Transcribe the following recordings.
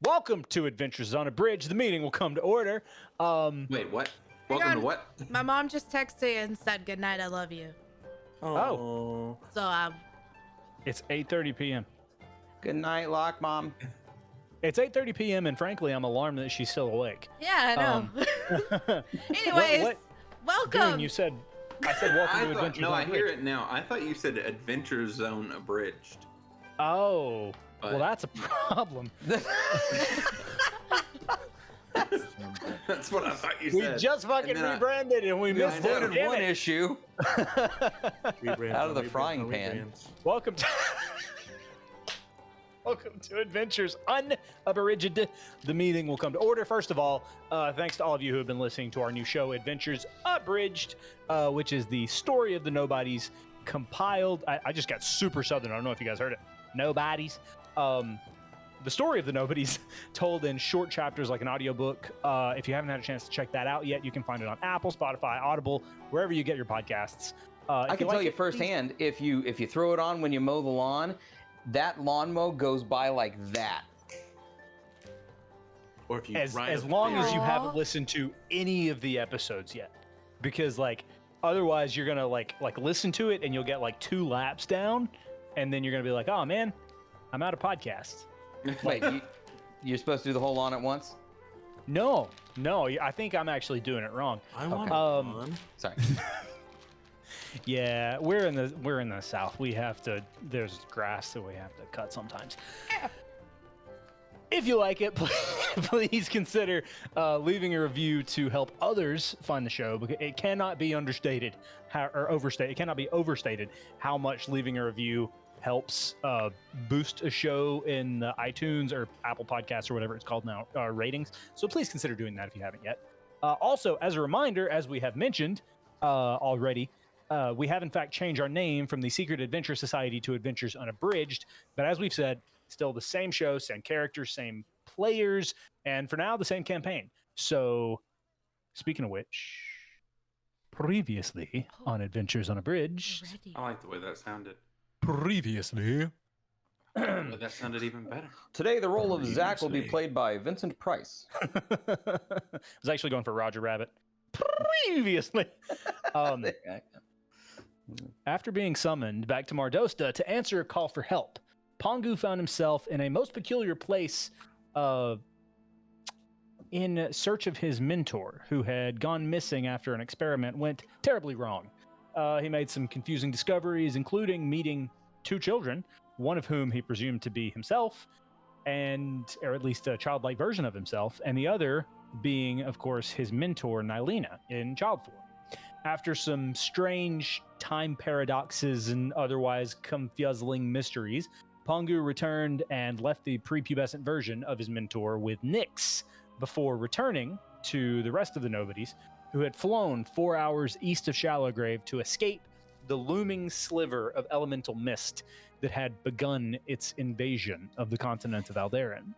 Welcome to Adventures Unabridged. The meeting will come to order. Wait, what? Welcome to what? My mom just texted and said, "Good night, I love you." Oh. So It's 8:30 p.m. Good night, Lock Mom. It's 8:30 p.m. and frankly, I'm alarmed that she's still awake. yeah, I know. Anyways, what welcome. Dune, I said welcome to Adventures No, I Unabridged. hear it now. I thought you said Adventure Zone Abridged. Oh, But- well, that's a problem. That's what I thought you We said. just fucking And then rebranded and we missed know. it. Avoided Damn one it. issue. Rebrand, Out of the rebrand, frying pan. Welcome to Welcome to Adventures Unabridged. The meeting will come to order. First of all, thanks to all of you who have been listening to our new show, Adventures Abridged, which is the story of the Nobodies compiled. I just got super southern. I don't know if you guys heard it. Nobodies. The story of the Nobodies told in short chapters like an audiobook. If you haven't had a chance to check that out yet, you can find it on Apple, Spotify, Audible, wherever you get your podcasts. I can tell you firsthand, if you throw it on when you mow the lawn, that lawn mow goes by like that. Or if you as ride a long as you Aw. haven't listened to any of the episodes yet, because otherwise you're gonna like listen to it and you'll get like 2 laps down, and then you're gonna be like, oh man, I'm out of podcasts. Wait, you're supposed to do the whole lawn at once? No, I think I'm actually doing it wrong. I want Okay. one. Sorry. Yeah, we're in the South. We have to. There's grass that we have to cut sometimes. If you like it, please consider leaving a review to help others find the show. Because it cannot be understated it cannot be overstated how much leaving a review helps boost a show in the iTunes or Apple Podcasts or whatever it's called now ratings. So please consider doing that if you haven't yet. Also, as a reminder, as we have mentioned already. We have, in fact, changed our name from the Secret Adventure Society to Adventures Unabridged. But as we've said, still the same show, same characters, same players, and for now, the same campaign. So, speaking of which, previously on Adventures Unabridged. Ready. I like the way that sounded. Previously. But that sounded even better. Today, the role of Zach will be played by Vincent Price. I was actually going for Roger Rabbit. Previously. After being summoned back to Mardosta to answer a call for help, Pongu found himself in a most peculiar place in search of his mentor, who had gone missing after an experiment went terribly wrong. He made some confusing discoveries, including meeting 2 children, one of whom he presumed to be himself, or at least a childlike version of himself, and the other being, of course, his mentor, Nylena, in child form. After some strange time paradoxes and otherwise confuzzling mysteries, Pongu returned and left the prepubescent version of his mentor with Nyx before returning to the rest of the Nobodies, who had flown 4 hours east of Shallowgrave to escape the looming sliver of elemental mist that had begun its invasion of the continent of Alderan.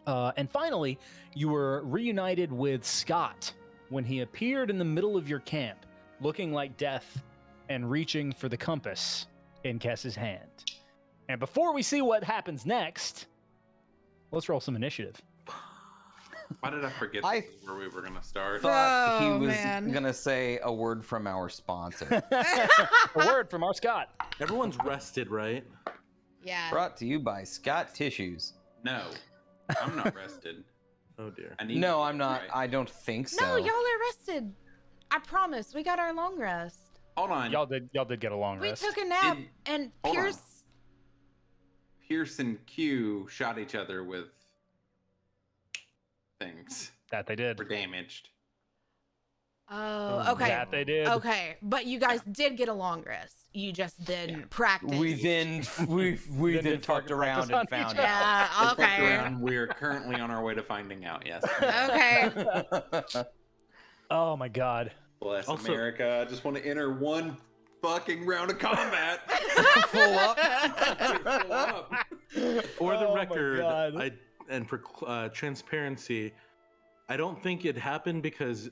And finally, you were reunited with Scott when he appeared in the middle of your camp, looking like death and reaching for the compass in Kess's hand. And before we see what happens next, let's roll some initiative. Why did I forget I this is where we were going to start? Thought he Oh, was man. gonna say a word from our sponsor. A word from our Scott. Everyone's rested, right? Yeah. Brought to you by Scott Tissues. No, I'm not rested. Oh dear. I need No, to I'm not. right. I don't think so. No, y'all are rested. I promise. We got our long rest. Hold on. Y'all did get a long We rest. took a nap, Did- and hold on. Pierce. Pierce and Q shot each other with things. That they did. Were damaged. Oh, okay. That they did. Okay, but you guys did get a long rest. You just didn't practice. We then did fucked target around practice on and found each out. Yeah. Okay. And we're currently on our way to finding out, yes. Okay. Oh my god. Bless Also- America. I just want to enter one fucking round of combat. Full up. Full up. For the Oh my record, God. and for transparency, I don't think it happened because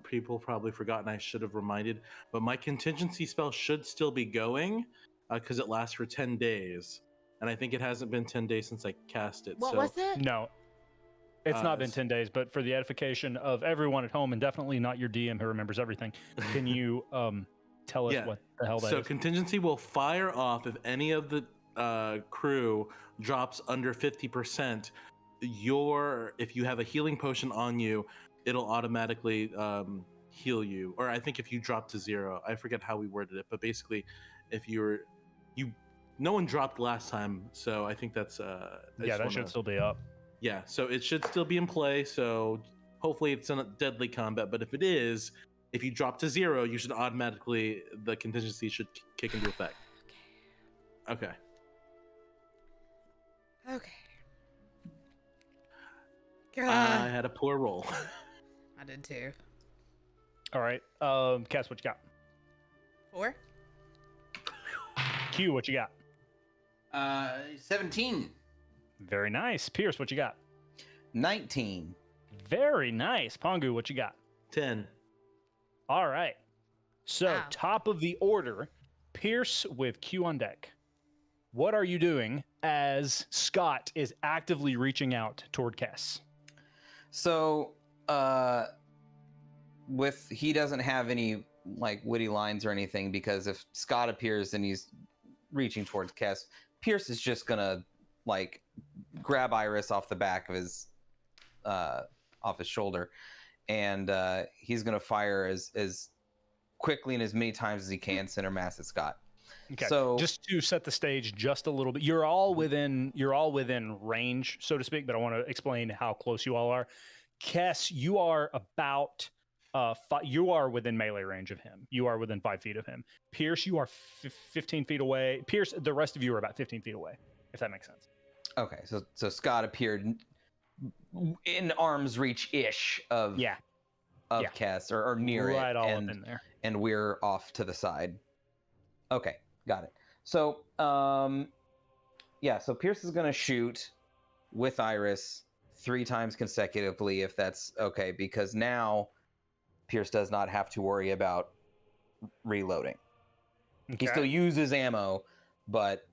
people probably forgot, and I should have reminded. But my contingency spell should still be going because it lasts for 10 days, and I think it hasn't been 10 days since I cast it. What so was it? No. It's not been 10 days, but for the edification of everyone at home, and definitely not your DM who remembers everything, can you tell us what the hell that So is? contingency will fire off if any of the crew drops under 50%. If you have a healing potion on you, it'll automatically heal you. Or I think if you drop to 0, I forget how we worded it, but basically, if no one dropped last time, so I think that's That should still be up. Yeah, so it should still be in play. So hopefully it's in a deadly combat. But if it is, if you drop to 0, you should automatically, the contingency should kick into effect. Okay. Okay. I had a poor roll. I did too. All right. Cass, what you got? 4. Q, what you got? 17. Very nice. Pierce, what you got? 19. Very nice. Pongu, what you got? 10. All right. So, Wow. top of the order, Pierce with Q on deck. What are you doing as Scott is actively reaching out toward Cass? So, he doesn't have any like witty lines or anything, because if Scott appears and he's reaching towards Cass, Pierce is just gonna like grab Iris off the back of his shoulder, and he's gonna fire as quickly and as many times as he can, center mass at Scott. Okay. So just to set the stage just a little bit, you're all within range, so to speak, but I want to explain how close you all are. Cass, you are about you are within melee range of him. You are within 5 feet of him. Pierce, you are 15 feet away. Pierce, the rest of you are about 15 feet away, if that makes sense. okay, so Scott appeared in arm's reach ish of Cass, or near it, right all up in there. and we're off to the side. Okay, got it. So so Pierce is gonna shoot with Iris 3 times consecutively, if that's okay, because now Pierce does not have to worry about reloading. Okay. He still uses ammo, but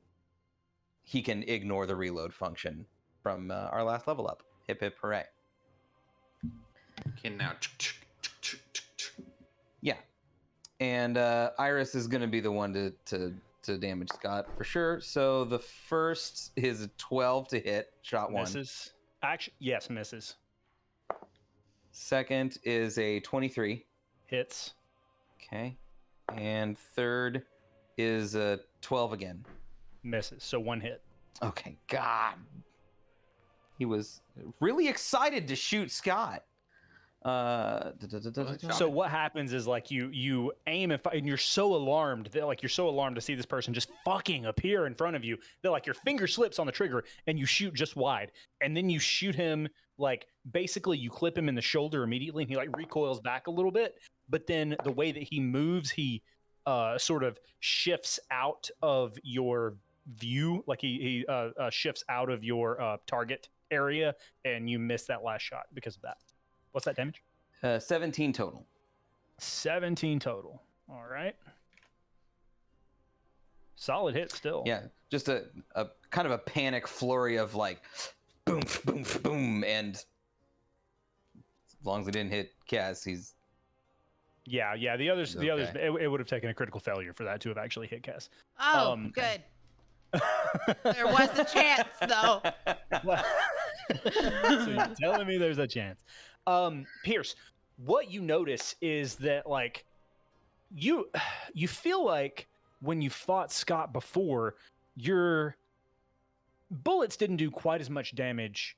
he can ignore the reload function from our last level up. Hip hip hooray. Okay, now. Yeah. And Iris is going to be the one to damage Scott for sure. So the first is a 12 to hit, shot 1. Misses. Actually, yes, misses. Second is a 23. Hits. Okay. And third is a 12 again. Misses. So 1 hit. Okay, God. He was really excited to shoot Scott. So what happens is like you aim and you're so alarmed that you're so alarmed to see this person just fucking appear in front of you that like your finger slips on the trigger and you shoot just wide, and then you shoot him like basically you clip him in the shoulder immediately and he like recoils back a little bit, but then the way that he moves, he sort of shifts out of your view, like he shifts out of your target area, and you miss that last shot because of that. What's that damage? 17 total. 17 total. All right. Solid hit still. Yeah, just a kind of a panic flurry of like boom, boom, boom, and as long as it didn't hit Cass, he's Yeah. The others, okay. it would have taken a critical failure for that to have actually hit Cass. Oh, good. There was a chance, though. So you're telling me there's a chance. Pierce, what you notice is that like you feel like when you fought Scott before, your bullets didn't do quite as much damage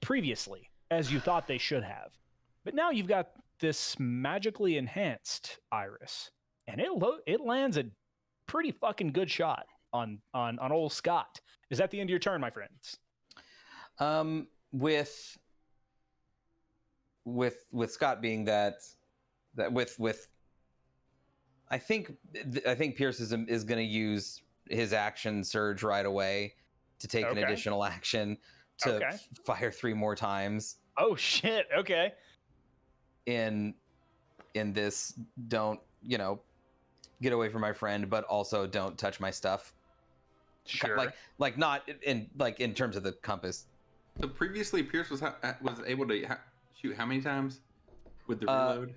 previously as you thought they should have. But now you've got this magically enhanced Iris, and it lands a pretty fucking good shot on old Scott. Is that the end of your turn, my friends? With Scott being that with I think Pierce is going to use his action surge right away to take an additional action to fire 3 more times. Oh shit. Okay. In this, don't, get away from my friend, but also don't touch my stuff. Sure. Like not in terms of the compass So previously, Pierce was able to shoot how many times with the reload?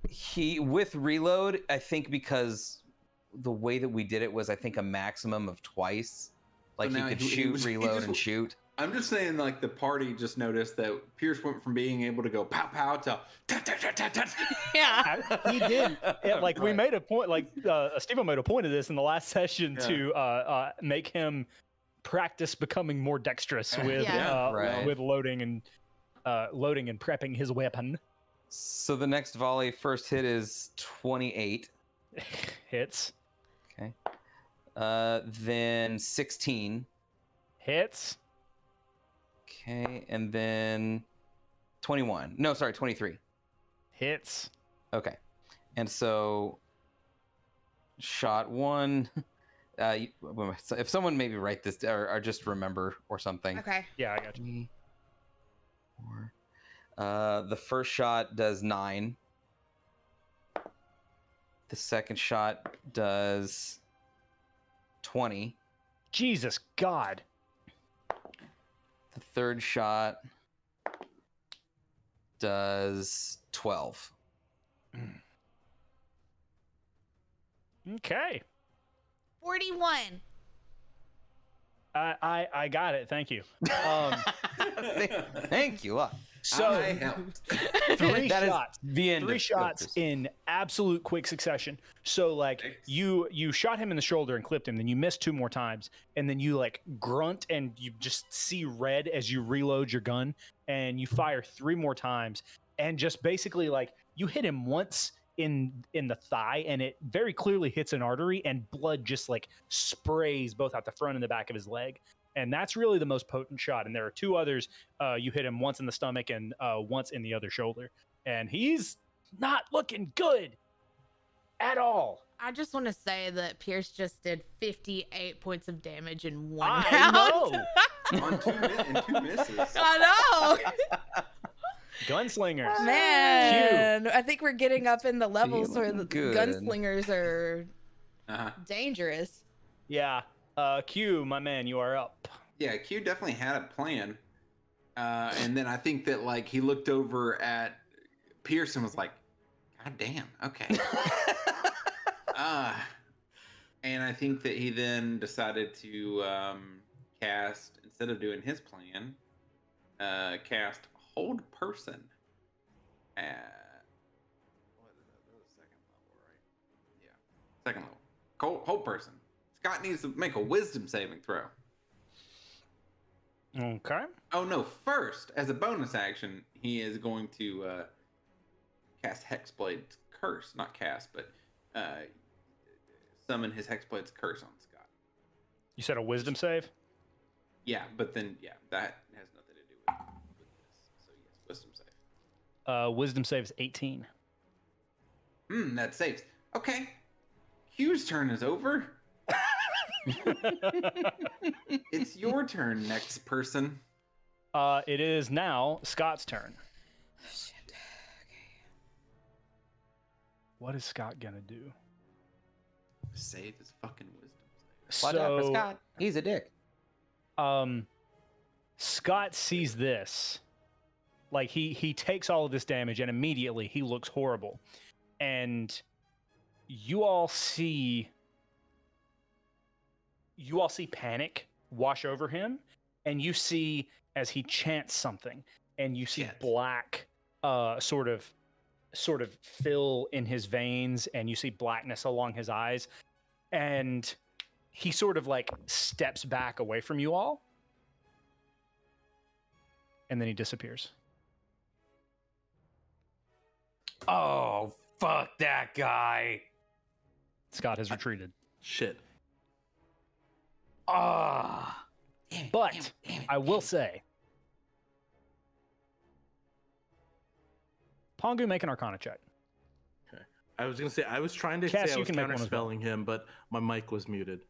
He with reload, I think because the way that we did it was, I think, a maximum of twice. Like he could shoot, reload, and shoot. I'm just saying, like, the party just noticed that Pierce went from being able to go pow pow to ta ta ta ta ta. Yeah. He did. Yeah, like we Right. made a point. Like Steve made a point of this in the last session to make him practice becoming more dexterous with Yeah. Right. with loading and prepping his weapon. So the next volley, first hit is 28. Hits. Okay. Then 16. Hits. Okay, and then 21. No, sorry, 23. Hits. Okay. And so shot 1. If someone maybe write this or just remember or something. Okay. Yeah, I got you. 3, 4. The first shot does 9. The second shot does 20. Jesus God. The third shot does 12. Okay. 41. I got it. Thank you. Thank you. So I helped. three That is shots. the end. Three of shots this. in absolute quick succession. So like Thanks. you shot him in the shoulder and clipped him, then you missed 2 more times, and then you like grunt and you just see red as you reload your gun, and you fire 3 more times, and just basically like you hit him once in the thigh, and it very clearly hits an artery, and blood just like sprays both out the front and the back of his leg. And that's really the most potent shot. And there are 2 others. You hit him once in the stomach and once in the other shoulder. And he's not looking good at all. I just want to say that Pierce just did 58 points of damage in one I round. know. On 2 misses. I Gunslingers. know. Man, I think we're getting up in the levels where the Feeling good. gunslingers are Uh-huh. dangerous. Yeah. Q, my man, you are up. Yeah, Q definitely had a plan. And then I think that, like, he looked over at Pierce and was like, God damn, okay. And I think that he then decided to cast, instead of doing his plan, cast Hold Person. What is that? That was second level, right? Yeah, second level. Hold Person. Scott needs to make a wisdom saving throw. Okay. Oh no, first, as a bonus action, he is going to cast Hexblade's Curse. Not cast, but summon his Hexblade's Curse on Scott. You said a wisdom save? Yeah, but then, yeah, that has nothing to do with this. So yes, wisdom save. Wisdom save is 18. That saves. Okay. Q's turn is over. It's your turn, next person. It is now Scott's turn. Shit. Okay. What is Scott gonna do? Save his fucking wisdom save. Watch out for So, Scott. He's a dick. Scott sees this. Like he takes all of this damage, and immediately he looks horrible. And you all see panic wash over him, and you see as he chants something, and you see Shit. black sort of fill in his veins, and you see blackness along his eyes, and he sort of like steps back away from you all, and then he disappears. Oh, fuck that guy. Scott has retreated. Shit. Ah. But I will say, Pongu, make an Arcana check. I was gonna say I was trying to Cass, say I you was can make one as well. counterspelling him, but my mic was muted.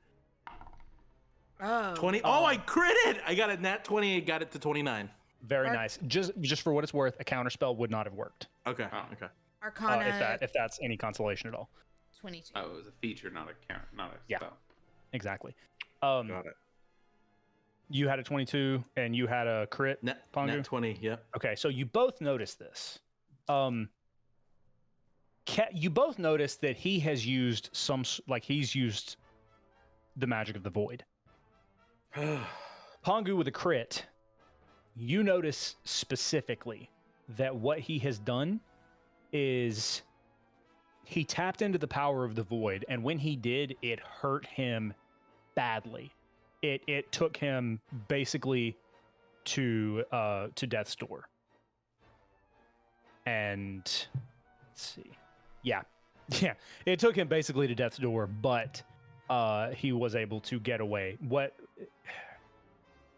Oh. 20. Oh, I critted! I got it. Nat 28. Got it to 29. Very Arc- nice. Just for what it's worth, a counterspell would not have worked Okay. Oh. Okay. Arcana if that's any consolation at all. 22. Oh, it was a feature, not a count, not a Yeah. spell. Exactly. Got it. You had a 22 and you had a crit, Pongu? Net 20, yep. Okay, so you both noticed this. You both noticed that he has used he's used the magic of the void. Pongu with a crit, you notice specifically that what he has done is he tapped into the power of the void, and when he did, it hurt him badly. It took him basically to death's door. And let's see. Yeah. It took him basically to death's door, but he was able to get away. What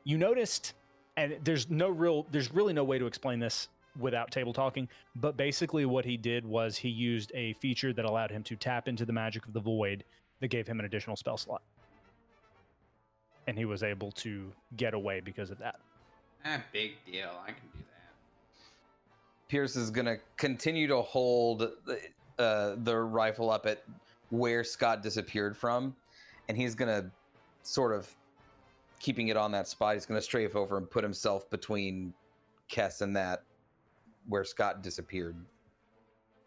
you noticed, and there's really no way to explain this without table talking, but basically what he did was he used a feature that allowed him to tap into the magic of the void that gave him an additional spell slot. And he was able to get away because of that. Big deal. I can do that. Pierce is gonna continue to hold the rifle up at where Scott disappeared from, and he's gonna sort of keeping it on that spot. He's gonna strafe over and put himself between Kess and that where Scott disappeared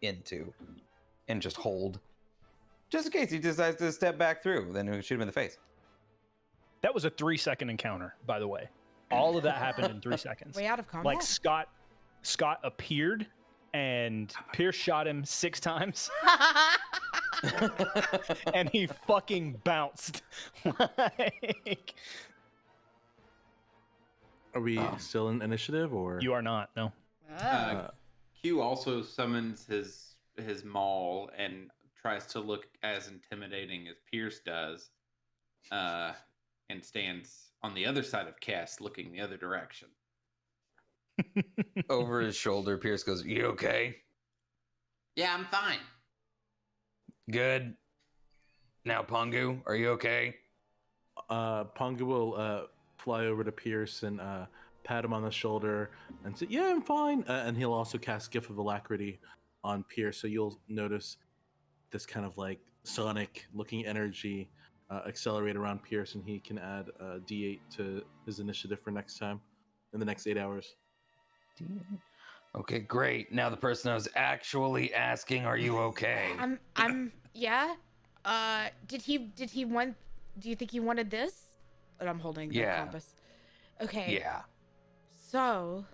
into, and just hold, just in case he decides to step back through. Then we shoot him in the face. That was a 3-second encounter, by the way. All of that happened in 3 seconds. Way out of combat. Like Scott appeared and Pierce shot him 6 times and he fucking bounced. Like, Are we still in initiative, or you are not, no. Q also summons his maul and tries to look as intimidating as Pierce does, and stands on the other side of Cass, looking the other direction. Over his shoulder, Pierce goes, "You okay?" Yeah, I'm fine. Good. Now, Pongu, are you okay? Pongu will fly over to Pierce and pat him on the shoulder and say, "Yeah, I'm fine." And he'll also cast Gift of Alacrity on Pierce, so you'll notice this kind of like sonic-looking energy accelerate around Pierce, and he can add a D8 to his initiative for next time in the next 8 hours. Okay, great. Now the person I was actually asking, are you okay? Yeah. Did he want? Do you think he wanted this? And I'm holding the compass. Okay. Yeah. So.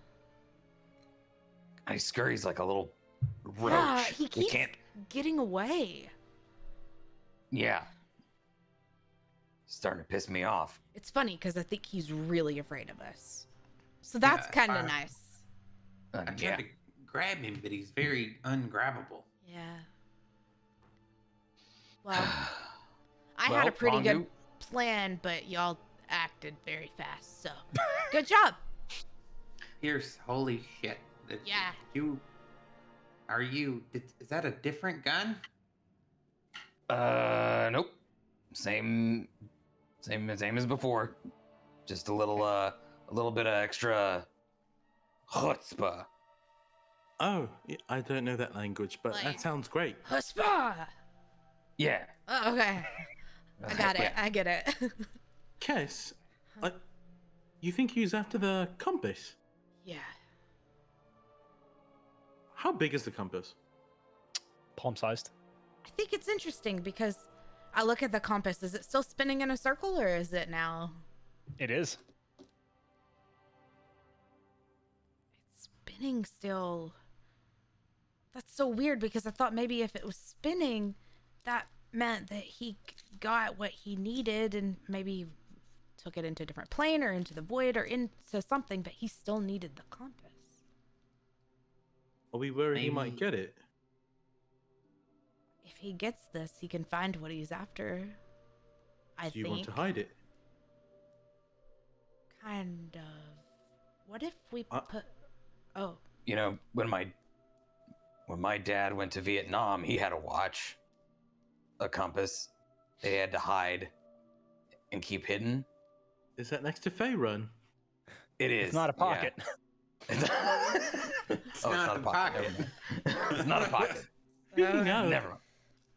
He scurries like a little roach. Yeah, he keeps getting away. Yeah. Starting to piss me off. It's funny because I think he's really afraid of us. So that's kind of nice. I tried to grab him, but he's very ungrabbable. Yeah. Well, I had a pretty good plan, but y'all acted very fast, so good job. Pierce, holy shit. Yeah. Is that a different gun? Nope. Same as before. Just a little bit of extra chutzpah. Oh, I don't know that language, but that sounds great. Huspa! Yeah. Oh, okay. I got it. Yeah. I get it. Kess, you think he's after the compass? Yeah. How big is the compass? Palm-sized. I think it's interesting because I look at the compass. Is it still spinning in a circle, or is it now? It is. It's spinning still. That's so weird because I thought maybe if it was spinning, that meant that he got what he needed and maybe took it into a different plane or into the void or into something, but he still needed the compass. Are we worried he might get it? If he gets this, he can find what he's after. I think. Do you want to hide it? Kind of. What if we put... Oh. You know, when my dad went to Vietnam, he had a watch, a compass. They had to hide and keep hidden. Is that next to Fey Run? It is. It's not a pocket. Yeah. It's not a pocket. It's not a pocket. Speaking of, Never mind.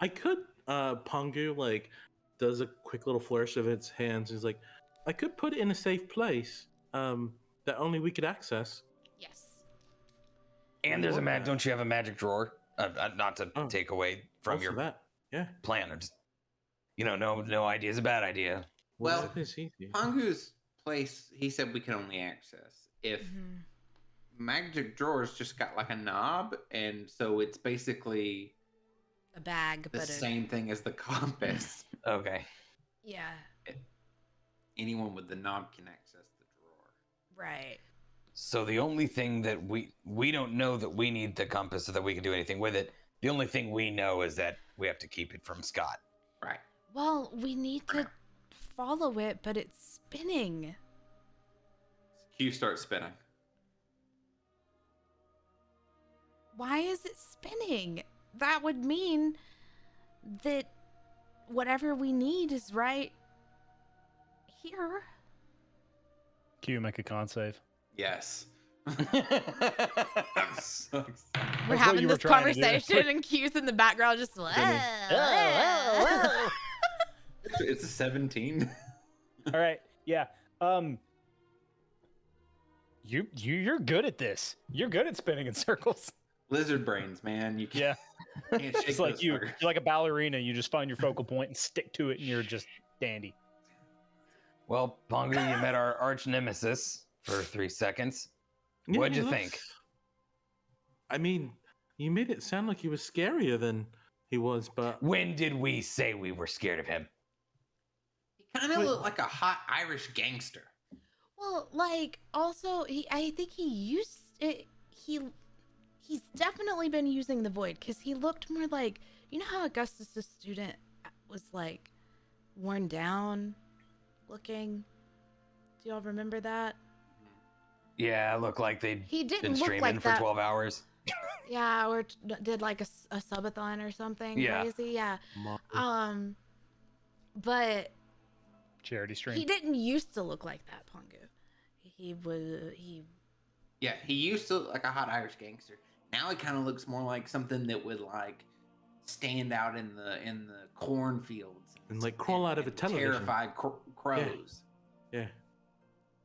I could, Pongu, like, does a quick little flourish of its hands. He's like, I could put it in a safe place that only we could access. Yes. And there's don't you have a magic drawer? Not to take away from Also your that. Yeah. plan. Or just, no idea is a bad idea. Well, What is easy? Pongu's place, he said we can only access if magic drawers just got like a knob, and so it's basically A bag, the but same thing as the compass. Okay. yeah, Anyone with the knob can access the drawer. right. So the only thing that we don't know that we need the compass so that we can do anything with it. The only thing we know is that we have to keep it from Scott. Right. Well, we need to follow it, but it's spinning. Q starts spinning. Why is it spinning? That would mean that whatever we need is right here. Q, make a con save. Yes. We're what having you were this trying to do. conversation, and Q's in the background just. It's a 17. All right. Yeah. You're good at this. You're good at spinning in circles. Lizard brains, man. You Yeah. can't shake It's like those you're fuckers. like a ballerina. You just find your focal point and stick to it, and you're just dandy. Well, Pongu, you met our arch nemesis for 3 seconds. Yeah, What'd you he think? looks- I mean, you made it sound like he was scarier than he was, but When did we say we were scared of him? He kind of looked like a hot Irish gangster. Well, like also, I think he used it. He's definitely been using the void because he looked more like, you know how Augustus the student was like worn down looking. Do y'all remember that? Yeah, it looked like they'd He didn't been look streaming like for that. 12 hours. Yeah, or did like a subathon or something Yeah. crazy. Yeah. But Charity stream. he didn't used to look like that, Pongu. He Yeah, he used to look like a hot Irish gangster. Now he kind of looks more like something that would like stand out in the cornfields And, like, crawl out of a and television. terrify crows, yeah.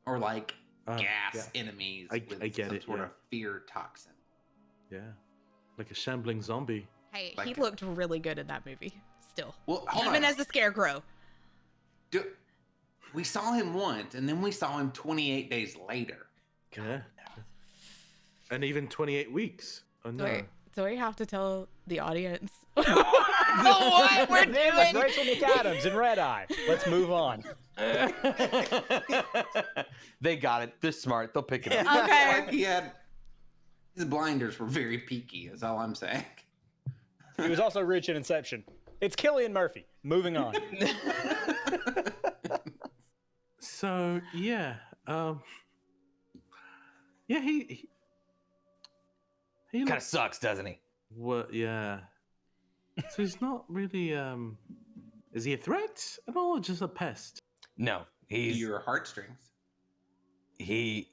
or like gas yeah. enemies I with get some it, sort yeah. of fear toxin. Yeah. Like a shambling zombie. Hey, Like- he looked really good in that movie. Still, Well, hold even on. as the Scarecrow. We saw him once, and then we saw him 28 days later. Yeah. And even 28 weeks. Oh no. So we have to tell the audience what we're Like doing. Rachel McAdams in Red Eye. Let's move on. They got it. They're smart. They'll pick it up. Okay. Like he had his blinders were very peaky. Is all I'm saying. He was also rich in Inception. It's Cillian Murphy. Moving on. So yeah, yeah, he Kind of sucks, doesn't he? What? Yeah. So he's not really. Is he a threat at all, or just a pest? No, he's Your heartstrings. he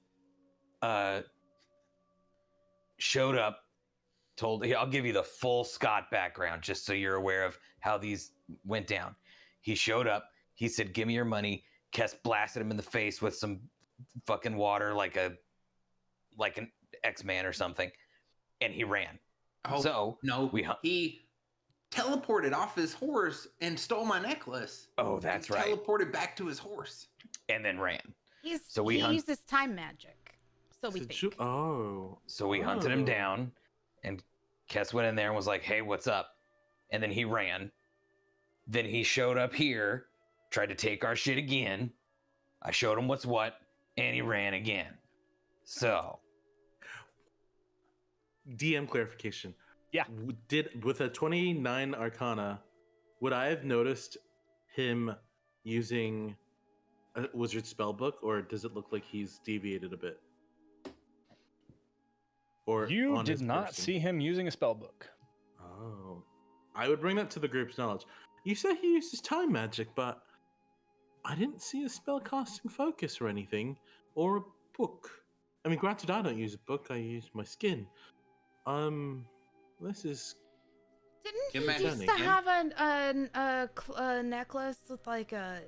showed up. I'll give you the full Scott background just so you're aware of how these went down. He showed up. He said, "Give me your money." Kess blasted him in the face with some fucking water, like an X-Man or something, and he ran. Oh So, no, he teleported off his horse and stole my necklace. Oh, that's right. Teleported back to his horse. And then ran. He we uses time magic. So we So think. So we hunted him down, and Kess went in there and was like, "Hey, what's up?" And then he ran. Then he showed up here, tried to take our shit again. I showed him what's what, and he ran again. So, DM clarification. Yeah. With a 29 Arcana, would I have noticed him using a wizard spellbook, or does it look like he's deviated a bit? Or You on did his not person? see him using a spell book. Oh, I would bring that to the group's knowledge. You said he uses time magic, but I didn't see a spell casting focus or anything, or a book. I mean, granted, I don't use a book; I use my skin. This is Didn't Get he back used in to again. have a necklace with like a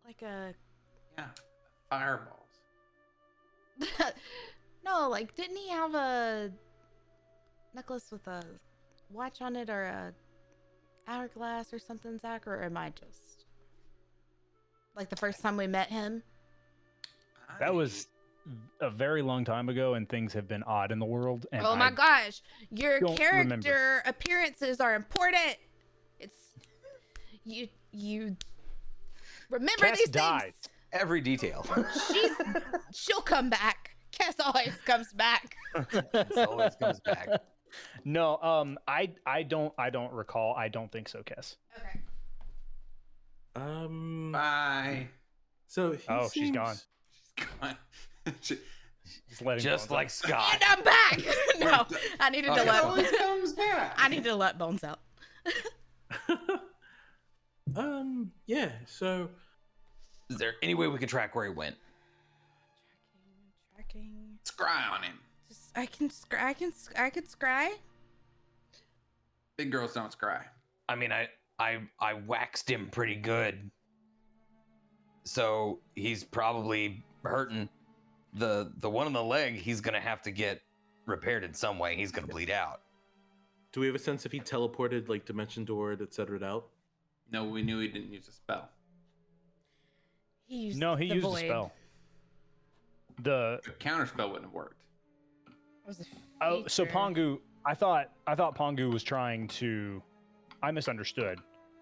like a Yeah, fireballs. no, like didn't he have a necklace with a watch on it or a hourglass or something, Zach? Or am I just like the first time we met him? That was a very long time ago, and things have been odd in the world. And Oh my gosh, your don't character remember. appearances are important. It's you remember Cass these dies. things. Every detail. She'll come back. Cass always comes back. This always comes back. No, I don't recall. I don't think so, Kess. Okay. Bye. So he Oh, she's seems- gone. Come on. Just letting Just Bones like out. Scott. And I'm back. No, I needed to Okay, let. always comes back. I need to let Bones out. Yeah. So Is there any way we can track where he went? Tracking. Scry on him. Just I can scry. Big girls don't scry. I mean, I waxed him pretty good. So he's probably hurting. The one on the leg, he's gonna have to get repaired in some way. He's gonna bleed out. do we have a sense if he teleported, like dimension doored, etc. out? No, we knew he didn't use a spell. He used No, he the used void. a spell. The The counter spell wouldn't have worked. It was a oh, so feature. Pongu. I thought Pongu was trying to. I misunderstood.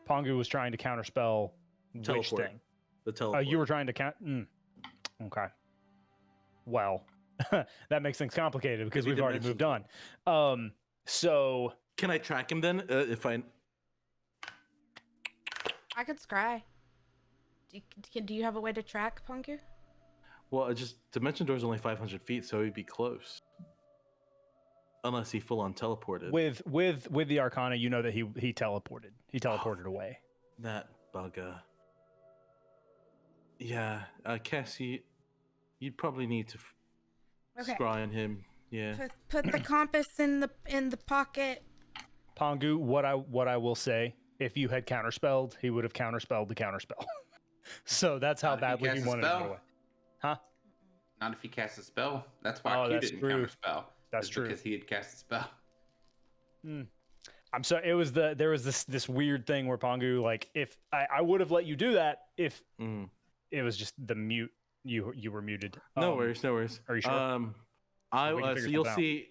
Pongu was trying to counterspell which Teleport. thing? The teleport. You were trying to count. Okay. Well, that makes things complicated because Maybe we've already moved on. So Can I track him then? If I I could scry. Do you have a way to track Pongu? well, it just dimension door is only 500 feet, so he'd be close. Unless he full on teleported. with the Arcana, you know that he teleported. He teleported away. That bugger. Yeah, Cassie, you'd probably need to Okay. scry on him. Yeah. Put the compass in the pocket. Pongu, what I will say, if you had counterspelled, he would have counterspelled the counterspell. So that's how Not if he badly he casts a wanted to spell. get away. Huh? Not if he casts a spell. That's why Oh, Q that's didn't true. counter spell. That's true. Because he had cast a spell. I'm sorry. There was this weird thing where Pongu, like, if I would have let you do that if Mm. it was just the mute. You were muted. No worries, no worries. are you sure? I We can so figure you'll something out. see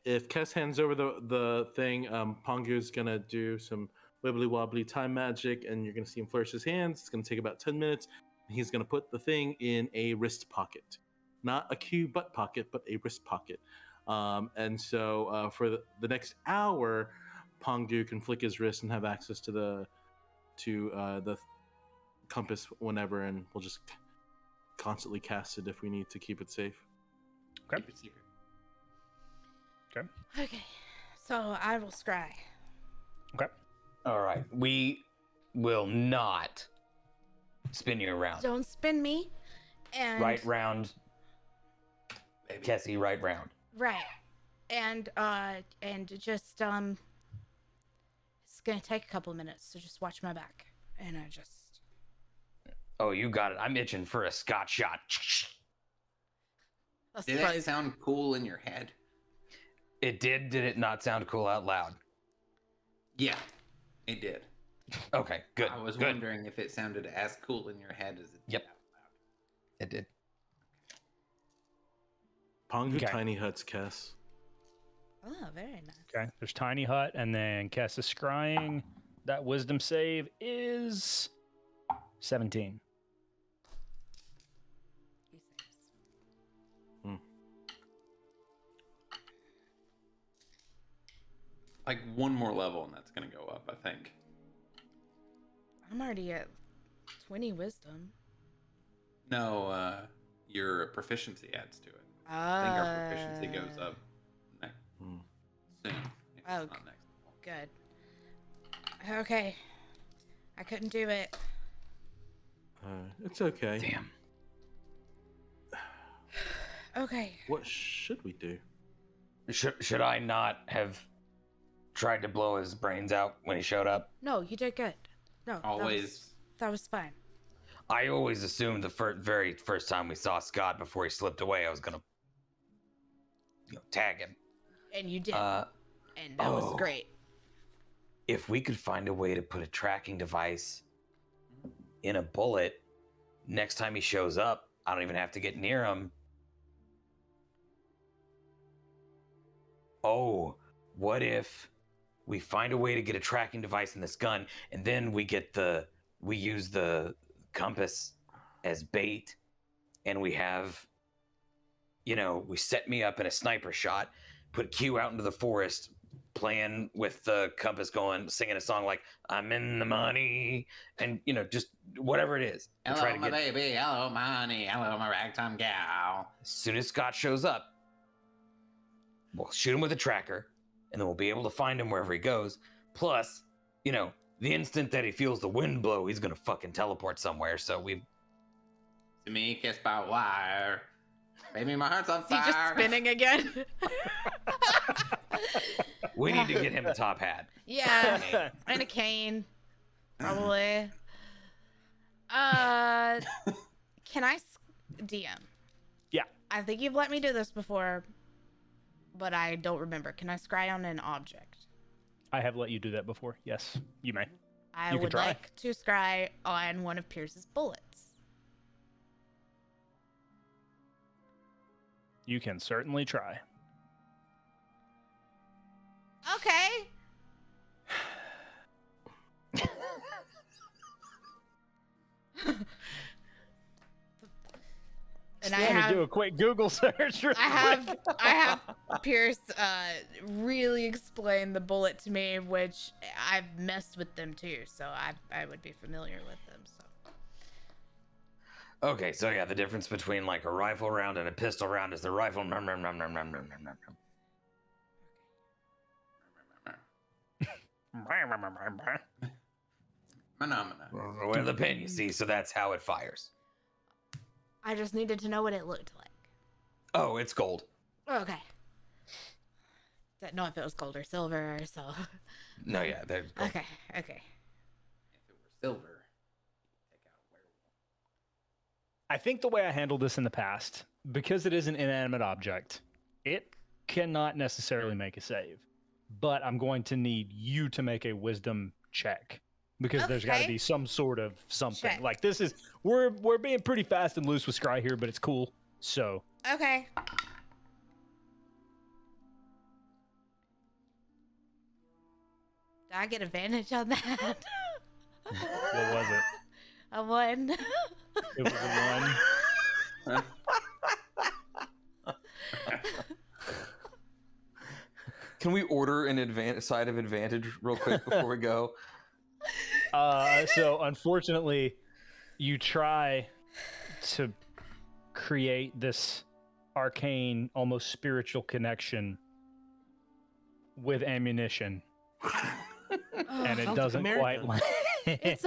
if Kess hands over the thing. Pongu's gonna do some wibbly wobbly time magic, and you're gonna see him flourish his hands. It's gonna take about 10 minutes. He's gonna put the thing in a wrist pocket, not a Q butt pocket, but a wrist pocket. And so for the next hour, Pongu can flick his wrist and have access to the compass whenever, and we'll just constantly cast it if we need to keep it safe. Okay. Keep it secret. Okay. So I will scry. Okay. All right. We will not spin you around. Don't spin me. And Right round. Baby. Cassie, right round. Right. And just it's gonna take a couple of minutes, so just watch my back. And I just Oh, you got it. I'm itching for a Scott shot. I'll Did suppose- that sound cool in your head? It did. Did it not sound cool out loud? Yeah, it did. Okay, good. I was good. wondering if it sounded as cool in your head as it did Yep. out loud. It did. Pongu Okay. tiny huts, Kess. Oh, very nice. Okay. There's Tiny Hut, and then Kess is scrying. That wisdom save is 17. He saves. Like one more level and that's gonna go up, I think. I'm already at 20 wisdom. No, your proficiency adds to it. I think our proficiency goes up Hmm. soon. If it's Oh, not next level. Good. Okay. I couldn't do it. It's okay. Damn. Okay. What should we do? Should I not have tried to blow his brains out when he showed up? No, you did good. No. Always. That was fine. I always assumed the very first time we saw Scott before he slipped away, I was gonna tag him. And you did. Uh, and that was great. If we could find a way to put a tracking device in a bullet, next time he shows up, I don't even have to get near him. Oh, what if we find a way to get a tracking device in this gun, and then we use the compass as bait, and we have, we set me up in a sniper shot, put Q out into the forest, playing with the compass going, singing a song like "I'm in the money," and just whatever it is. Hello, my baby. Hello, money. Hello, my ragtime gal. As soon as Scott shows up, we'll shoot him with a tracker, and then we'll be able to find him wherever he goes. Plus, the instant that he feels the wind blow, he's gonna fucking teleport somewhere. So To me, kissed by wire. Baby, my heart's on Is he fire. just spinning again? we need to get him a top hat. Yeah, and a cane, probably. Can I DM? Yeah. I think you've let me do this before, but I don't remember. Can I scry on an object? I have let you do that before. Yes, you may. I You can would try. like to scry on one of Pierce's bullets. You can certainly try. Okay. And I Let me have do a quick Google search. I have Pierce really explain the bullet to me, which I've messed with them too, so I would be familiar with them. So Okay, so yeah, the difference between like a rifle round and a pistol round is the rifle. Phenomena. Where the pin, you see, so that's how it fires. I just needed to know what it looked like. Oh, it's gold. Okay. Didn't know if it was gold or silver, so. No, yeah, they're gold. Okay. If it were silver, take out a werewolf. I think the way I handled this in the past, because it is an inanimate object, it cannot necessarily make a save. But I'm going to need you to make a wisdom check. Because there's got to Okay. be some sort of something. Check. Like this is we're being pretty fast and loose with Scry here, but it's cool. So Okay. Do I get advantage on that? what was it? A 1. It was a 1. Can we order an side of advantage real quick before we go? So unfortunately, you try to create this arcane, almost spiritual connection with ammunition, and it Oh, doesn't quite American. land. It's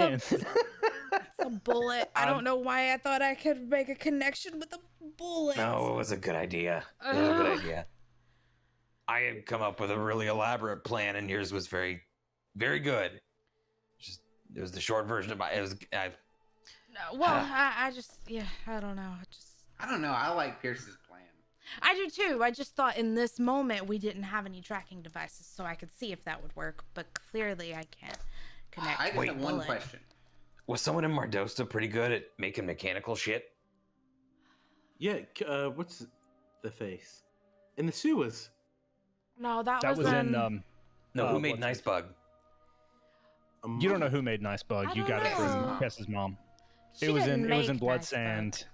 a bullet. I don't know why I thought I could make a connection with a bullet. No, it was a good idea. It was a good idea. I had come up with a really elaborate plan, and yours was very, very good. It was the short version of my. It was. No, well, I just, yeah, I don't know. I don't know. I like Pierce's plan. I do too. I just thought in this moment we didn't have any tracking devices, so I could see if that would work. But clearly, I can't connect. I just with have the one bullet. question. Was someone in Mardosta pretty good at making mechanical shit? Yeah, what's the face? In the sewers. No, that That was in. No, who Uh, made what's Nice it? Bug? You don't know who made Nice Bug. I You don't got it know. from Kess's mom. She It was didn't in make Blood Nice Bug. Sand.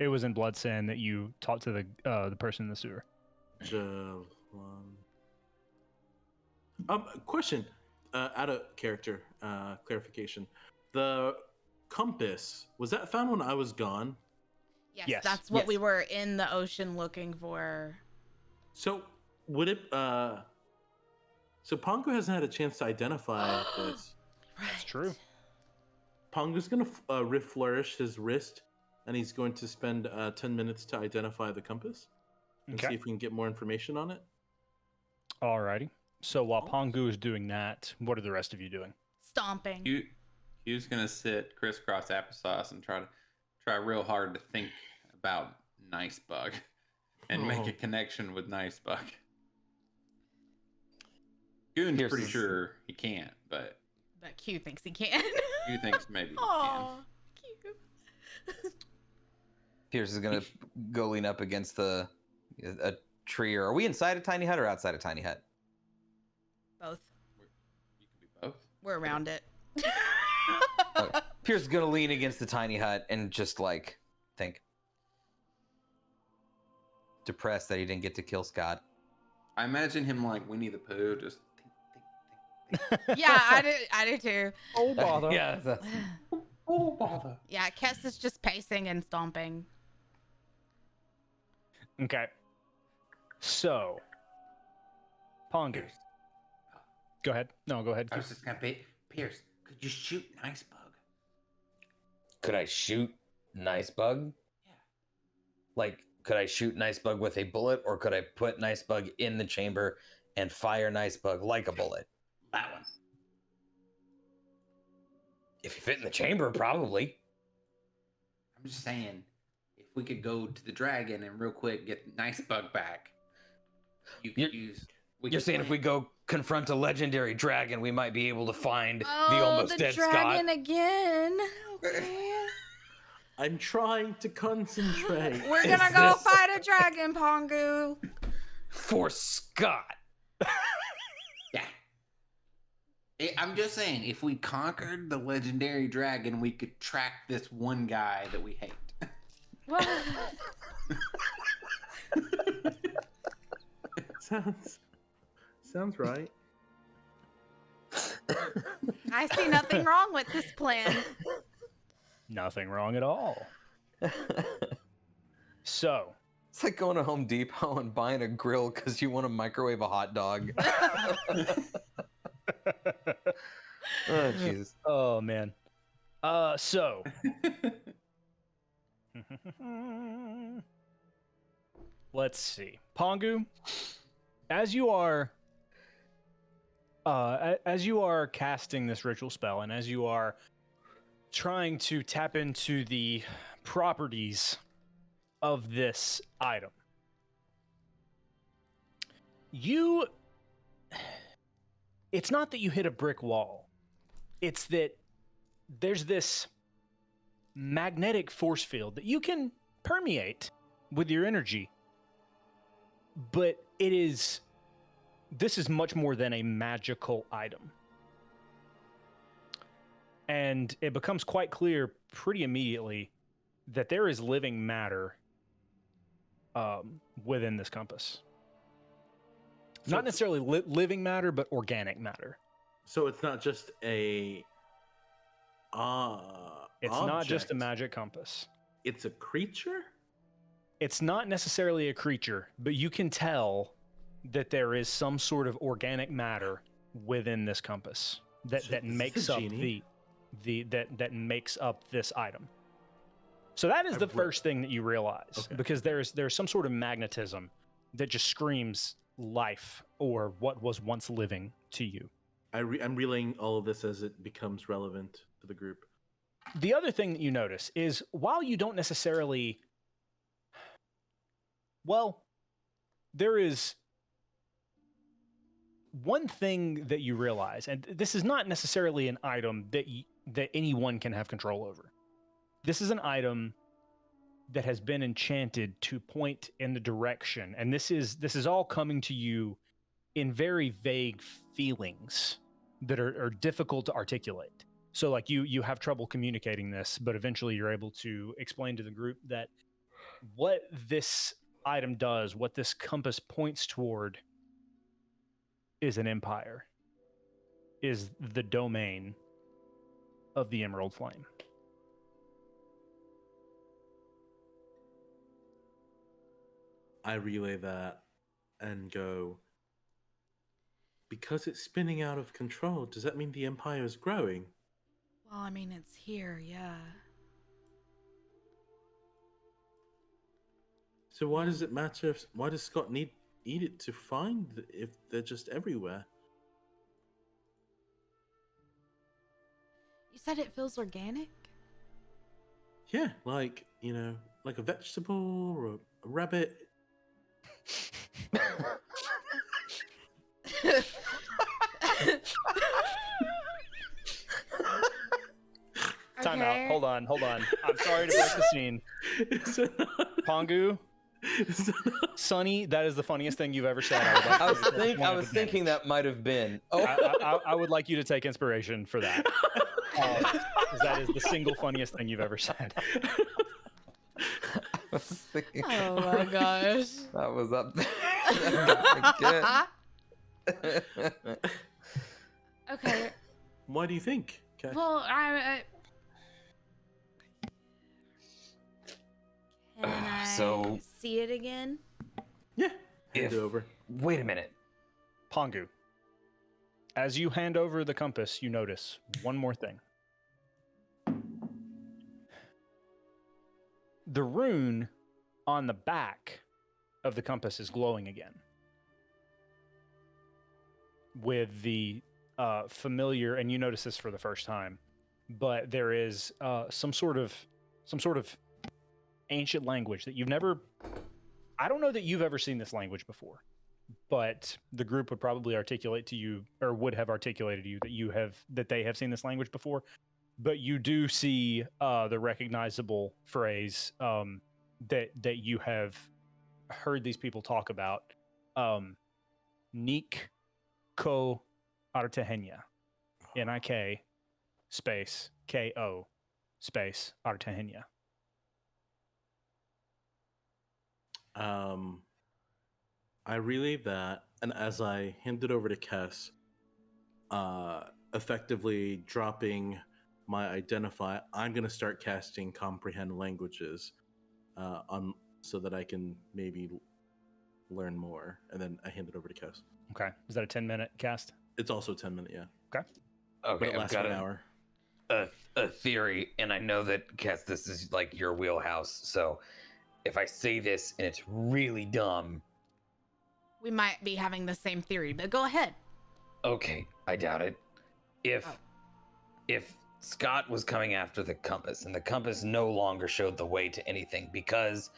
It was in Blood Sand that you talked to the person in the sewer. Question, out of character, clarification. The compass, was that found when I was gone? Yes, Yes. that's what Yes. we were in the ocean looking for. So would it? So Pongo hasn't had a chance to identify this. That's true. Pongo's gonna flourish his wrist, and he's going to spend 10 minutes to identify the compass and see Okay. if we can get more information on it. Alrighty. So while Pongu is doing that, what are the rest of you doing? Stomping. He was gonna sit crisscross applesauce and try real hard to think about Nice Bug and make a connection with Nice Bug. Goon's Pierce pretty is- sure he can't, but But Q thinks he can. Q thinks maybe he can. Aw, Q. Pierce is gonna go lean up against a tree. Or are we inside a tiny hut or outside a tiny hut? Both. You can be both. We're around it. Pierce is gonna lean against the tiny hut and just like think. Depressed that he didn't get to kill Scott. I imagine him like Winnie the Pooh, just Yeah, I do too. Oh bother. Yeah, that's, oh bother. Yeah, Kess is just pacing and stomping. Okay. So, Pongu. Go ahead. No, go ahead. I was just gonna be Pierce. Could you shoot Nice Bug? could I shoot Nice Bug? Yeah. Like, could I shoot Nice Bug with a bullet, or could I put Nice Bug in the chamber and fire Nice Bug like a bullet? That one. If you fit in the chamber, probably. I'm just saying, if we could go to the dragon and real quick get Nice Bug back, you could use. You're saying if we go confront a legendary dragon, we might be able to find the Oh, almost the dead dragon Scott? again. Okay. I'm trying to concentrate. We're Is gonna go this- fight a dragon, Pongu. For Scott. Yeah. I'm just saying, if we conquered the legendary dragon, we could track this one guy that we hate. What? Sounds right. I see nothing wrong with this plan. Nothing wrong at all. So, It's like going to Home Depot and buying a grill because you want to microwave a hot dog. Oh, Jesus. oh man. So. Let's see. Pongu, as you are casting this ritual spell and as you are trying to tap into the properties of this item, it's not that you hit a brick wall. It's that there's this magnetic force field that you can permeate with your energy. But this is much more than a magical item. And it becomes quite clear pretty immediately that there is living matter within this compass. So Not it's- necessarily living matter, but organic matter. So it's not just a. It's not just a object. magic compass. It's a creature. It's not necessarily a creature, but you can tell that there is some sort of organic matter within this compass that, So that is this makes a up genie? that makes up this item. So that is I've the read- first thing that you realize, Okay. because there's some sort of magnetism that just screams life or what was once living to you. I'm relaying all of this as it becomes relevant to the group. The other thing that you notice is while you don't necessarily, well, there is one thing that you realize, and this is not necessarily an item that anyone can have control over. This is an item that has been enchanted to point in the direction, and this is all coming to you in very vague feelings that are difficult to articulate. So like you have trouble communicating this, but eventually you're able to explain to the group that what this item does, what this compass points toward, is an empire, is the domain of the Emerald Flame. I relay that and go. Because it's spinning out of control, does that mean the empire is growing? Well, I mean, it's here, yeah. So why does it matter why does Scott need it to find if they're just everywhere? You said it feels organic. Yeah, like, like a vegetable or a rabbit. Time out. Okay. Hold on. I'm sorry to break the scene. Pongu, Sonny, that is the funniest thing you've ever said. I was thinking that might have been. Oh, I would like you to take inspiration for that. 'Cause that is the single funniest thing you've ever said. I was thinking, Oh my gosh. that was up there. Okay. Why do you think? Okay. Well, can I So- see it again? Yeah. Hand If- it over. Wait a minute. Pongu, as you hand over the compass, you notice one more thing. The rune on the back of the compass is glowing again, with the familiar, and you notice this for the first time, but there is some sort of ancient language that you've never. I don't know that you've ever seen this language before, but the group would probably articulate to you, or would have articulated to you that they have seen this language before. But you do see the recognizable phrase that you have heard these people talk about, Nik ko Artehenya, Nik space Ko space Artehenya. I relay that, and as I hand it over to Kess, effectively dropping my identify, I'm going to start casting comprehend languages so that I can maybe learn more, and then I hand it over to Kess. Okay, is that a 10-minute cast? It's also 10-minute, yeah. Okay. But Okay, it I've lasts got for an hour. a theory, and I know that, Cass, this is like your wheelhouse. So if I say this and it's really dumb, We might be having the same theory, but go ahead. okay, I doubt it. If Scott was coming after the compass, and the compass no longer showed the way to anything because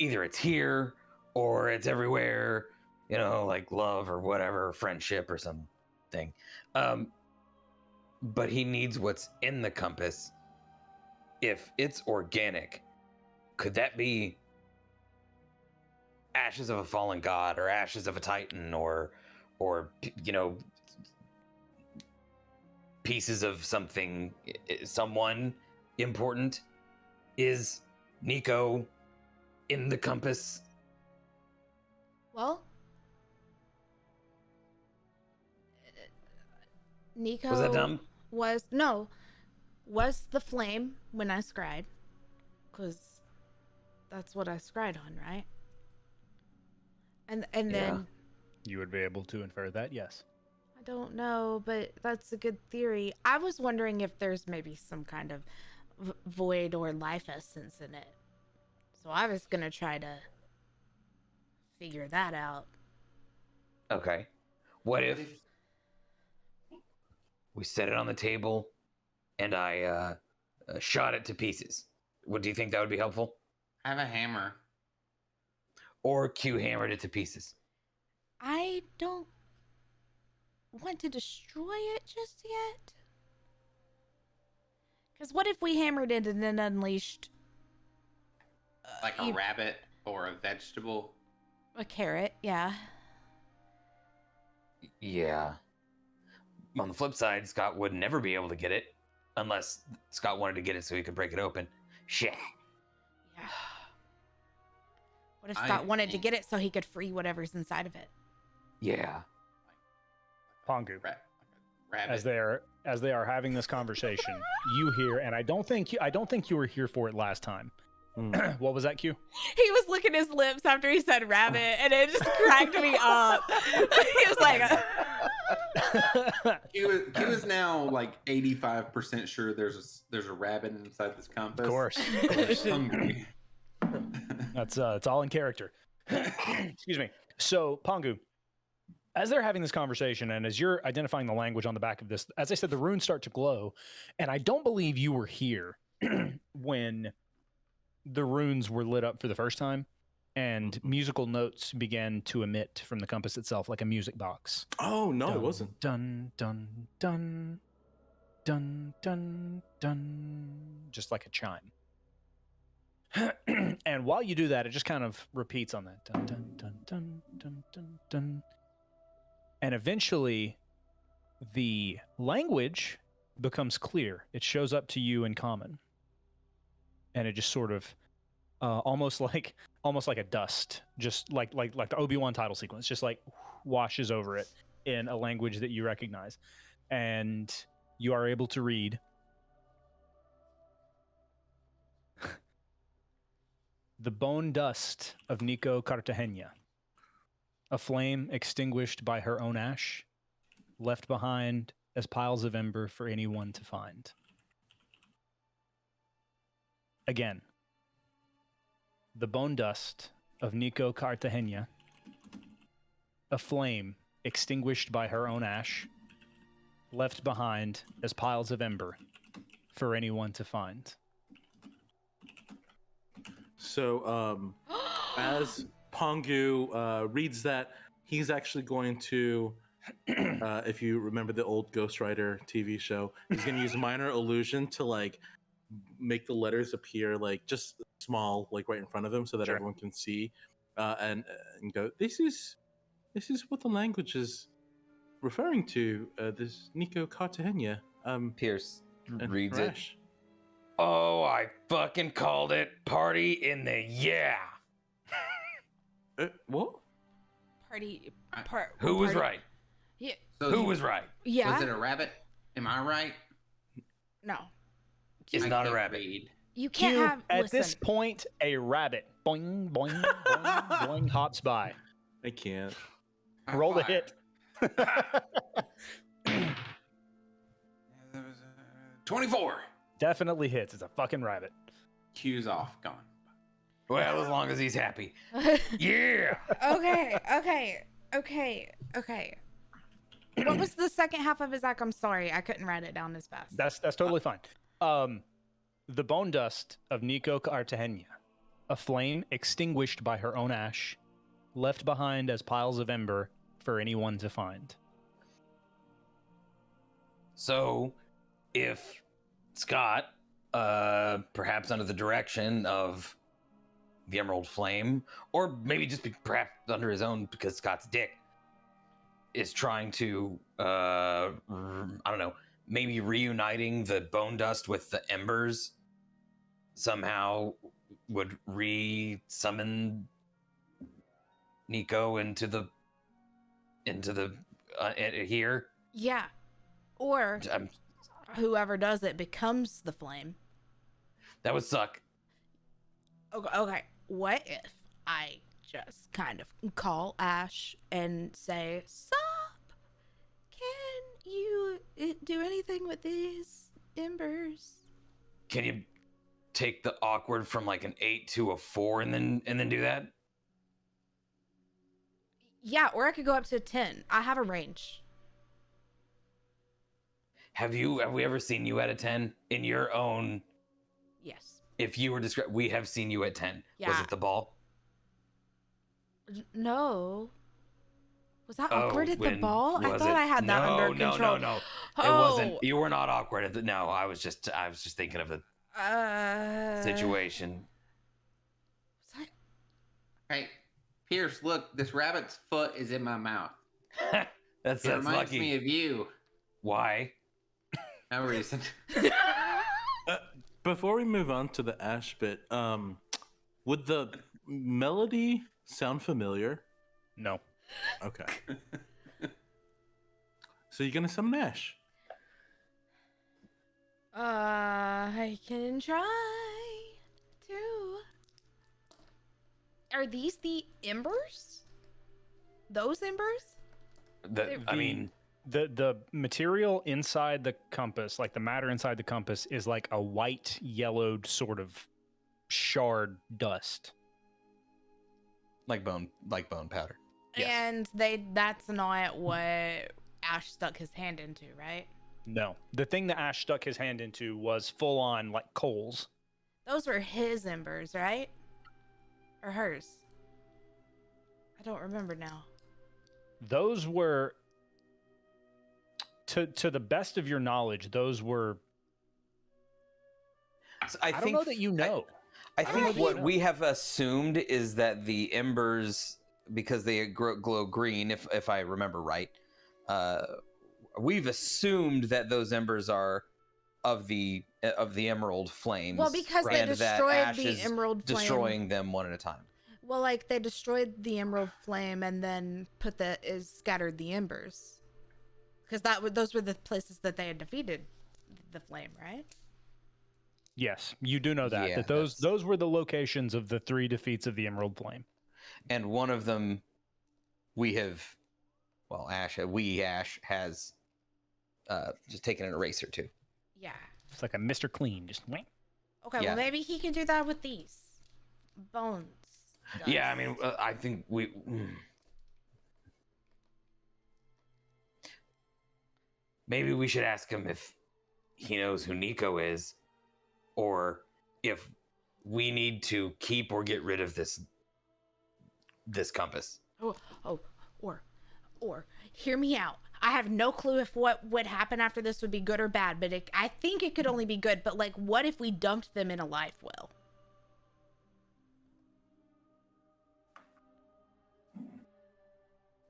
either it's here or it's everywhere, like love or whatever, friendship or something. But he needs what's in the compass. If it's organic, could that be ashes of a fallen god or ashes of a titan or pieces of something, someone important? Is Nico in the compass? Well, Nico Was that dumb? was the flame when I scried, because that's what I scried on, right? And then You would be able to infer that, yes. I don't know, but that's a good theory. I was wondering if there's maybe some kind of void or life essence in it. So I was gonna try to figure that out. Okay. What if we set it on the table and I shot it to pieces? What do you think that would be helpful? I have a hammer. Or Q hammered it to pieces? I don't want to destroy it just yet. Because what if we hammered it and then unleashed Like a rabbit or a vegetable. a carrot? Yeah. Yeah. On the flip side, Scott would never be able to get it unless Scott wanted to get it so he could break it open. Shit. Yeah. What if Scott wanted to get it so he could free whatever's inside of it? Yeah. Pongu, Rabbit. as they are having this conversation, you hear, and I don't think you were here for it last time. What was that, Q? He was licking his lips after he said rabbit, and it just cracked me up. He was like, He was now like 85% sure there's a rabbit inside this compass. Of course. He's hungry. That's it's all in character. Excuse me. So, Pongu, as they're having this conversation and as you're identifying the language on the back of this, as I said, the runes start to glow. And I don't believe you were here when the runes were lit up for the first time and musical notes began to emit from the compass itself like a music box. Oh, no, Dun, it wasn't. Dun, dun, dun, dun, dun, dun, just like a chime. And while you do that, it just kind of repeats on that. Dun, dun, dun, dun, dun, dun, dun. And eventually, the language becomes clear. It shows up to you in common. And it just sort of, almost like a dust, just like the Obi-Wan title sequence, just like washes over it in a language that you recognize. And you are able to read the bone dust of Nico Cartagena, a flame extinguished by her own ash, left behind as piles of ember for anyone to find. Again, the bone dust of Nico Cartagena, a flame extinguished by her own ash, left behind as piles of ember for anyone to find. So, as Pongu reads that, he's actually going to, if you remember the old Ghost Rider TV show, he's going to use minor illusion to like make the letters appear like just small, like right in front of him, so that Sure. everyone can see, and go. This is what the language is referring to. This Nico Cartagena. Pierce And reads it. Rash. Oh, I fucking called it. Party in the What? Party. Who was party- right? Yeah. So Who was right? Yeah. Was it a rabbit? Am I right? No. It's I not a can't rabbit. read. You can't Cue, have. at Listen. this point, a rabbit boing, boing, boing, boing hops by. I can't. Roll the Fire. hit. 24. Definitely hits. It's a fucking rabbit. Cues off. Gone. Well, as long as he's happy. Yeah. Okay. What was the second half of his act? I'm sorry, I couldn't write it down as fast. That's totally fine. The bone dust of Nico Cartagena, a flame extinguished by her own ash, left behind as piles of ember for anyone to find. So, if Scott, perhaps under the direction of the Emerald Flame, or maybe just perhaps under his own because Scott's a dick, is trying to, I don't know, maybe reuniting the bone dust with the embers, somehow would re-summon Nico into the here. Yeah. Or I'm, whoever does it becomes the flame. that would suck. Okay. What if I just kind of call Ash and say, "Sup? Can you do anything with these embers?" Can you take the awkward from like an 8 to a 4 and then do that? Yeah, or I could go up to 10. I have a range. Have we ever seen you at a 10 in your own? Yes. If you were described, we have seen you at 10. Was Yeah. it the ball? No. Was that Oh, awkward at the when ball? I was thought it? I had that under control. No. It Oh. wasn't. You were not awkward at the. No, I was just thinking of a situation. Was Hey, Pierce, look, this rabbit's foot is in my mouth. that's It reminds lucky. me of you. Why? No reason. Before we move on to the Ash bit, would the melody sound familiar? No. Okay. So you're gonna summon Ash? I can try to. Are these the embers? Those embers? I mean, The material inside the compass, like the matter inside the compass, is like a white yellowed sort of shard dust. like bone powder. Yes. And that's not what Ash stuck his hand into, right? No, the thing that Ash stuck his hand into was full on like coals. Those were his embers, right? Or hers? I don't remember now. Those were, to the best of your knowledge, those were. So I don't know that you know. I don't know think that what you know. we have assumed is that the embers, because they glow green, if I remember right, we've assumed that those embers are of the emerald flames. Well, because they and that destroyed Ash the is emerald flame. destroying them one at a time. Well, like they destroyed the emerald flame and then scattered the embers, because those were the places that they had defeated the flame, right? Yes, you do know that. Yeah, that those were the locations of the 3 defeats of the Emerald Flame. And one of them, Ash has just taken an eraser too. Yeah. It's like a Mr. Clean, just wait. Okay, Yeah. well maybe he can do that with these bones. Yeah, I mean, I think maybe we should ask him if he knows who Nico is, or if we need to keep or get rid of this compass. Or hear me out. I have no clue if what would happen after this would be good or bad, but I think it could only be good. But like, what if we dumped them in a life well?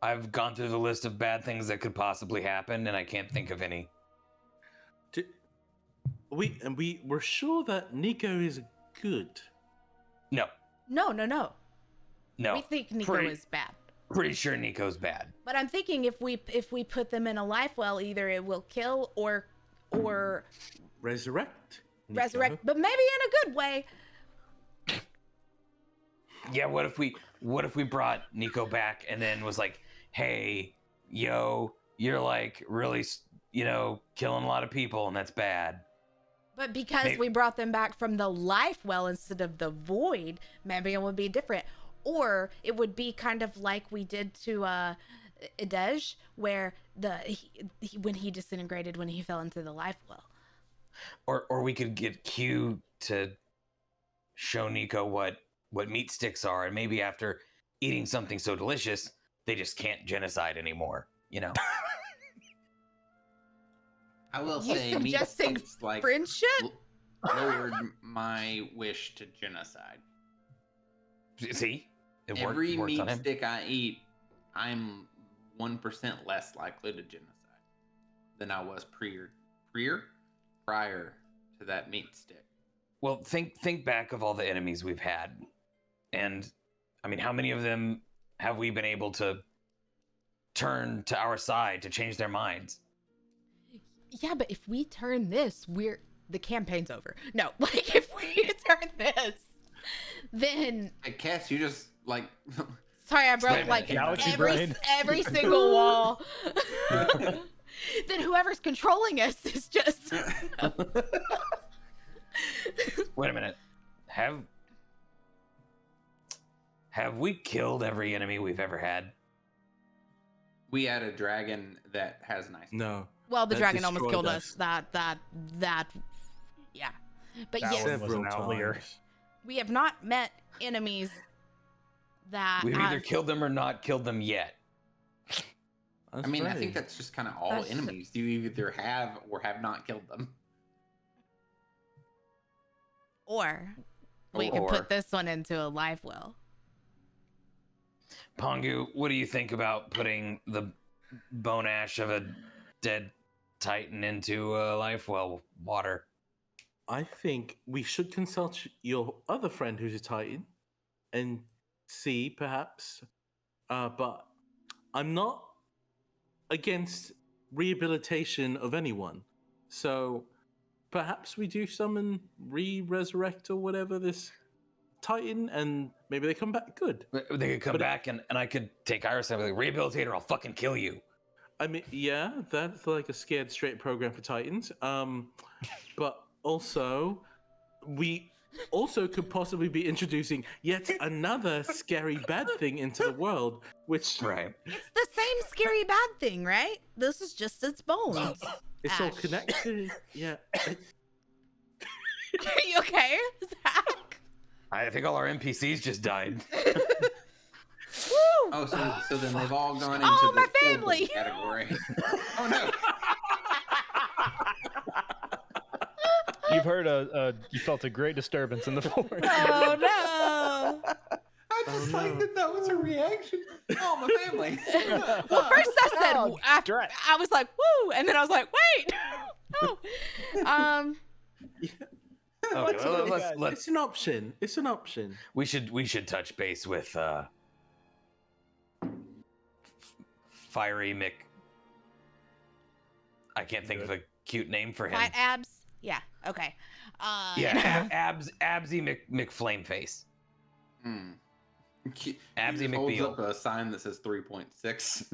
I've gone through the list of bad things that could possibly happen, and I can't think of any. We're sure that Nico is good. No. No. No. We think Nico is bad. Pretty sure Nico's bad. But I'm thinking if we put them in a life well, either it will kill or Resurrect. Nico. resurrect, but maybe in a good way. Yeah, what if we brought Nico back and then was like, hey, yo, you're like really, killing a lot of people, and that's bad. But because we brought them back from the life well instead of the void, maybe it would be different. Or it would be kind of like we did to Idej, where when he disintegrated when he fell into the life well. Or we could get Q to show Nico what meat sticks are, and maybe after eating something so delicious, they just can't genocide anymore, I will You say, meat suggesting sticks, like friendship? lowered my wish to genocide. See? Every worked meat on him. stick I eat, I'm 1% less likely to genocide than I was prior to that meat stick. Well, think back of all the enemies we've had. And, I mean, how many of them have we been able to turn to our side to change their minds? Yeah, but if we turn this, the campaign's over. No, like if we turn this, then Hey, Cass, you just like sorry, I broke Wait a like minute, Galaxy every brain. every single wall. Then whoever's controlling us is just Wait a minute. Have we killed every enemy we've ever had? we had a dragon that has nice. No. well, the That dragon almost destroyed killed us. us. That yeah. But That yes, one was an outlier. we have not met enemies that We've have, either killed them or not killed them yet. I mean, I think that's just kind of all That's- enemies. You either have or have not killed them. or we could Or- put this one into a life well. Pongu, what do you think about putting the bone ash of a dead titan into life well water? I think we should consult your other friend who's a Titan and see, perhaps. But I'm not against rehabilitation of anyone. So perhaps we do summon, resurrect or whatever this Titan, and maybe they come back good. They could come back and I could take Iris and be like, rehabilitate her, I'll fucking kill you. I mean, yeah, that's like a scared straight program for Titans. But also, also could possibly be introducing yet another scary bad thing into the world, which Right. It's the same scary bad thing, right? This is just its bones. it's all Ash. connected. Yeah. Are you okay, Zach? I think all our NPCs just died. Woo! Oh, so then they've all gone into Oh, the my horrible family. category. Oh no! You've heard you felt a great disturbance in the forest. Oh no! I just like that was a reaction. Oh, my family. Well, first I said Oh, after drat. I was like woo, and then I was like wait, no. Okay, let's It's an option. It's an option. we should touch base with Fiery Mick. I can't think of a cute name for him. My abs. Yeah. Okay. Yeah, Absy McFlameface. Hmm. He Absy just holds McBeal. up a sign that says 3.6.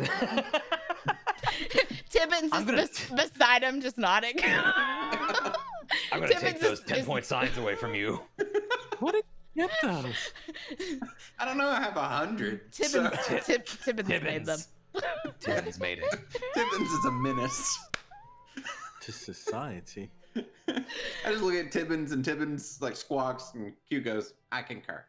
Tibbins I'm is gonna- beside him, just nodding. I'm gonna take Tibbins those is- 10-point signs away from you. What did you get those? I don't know. I have 100. Tibbins, So, Tibbins made them. Tibbins made it. Tibbins is a menace. To society. I just look at Tibbins and Tibbins like squawks and Q goes, I concur.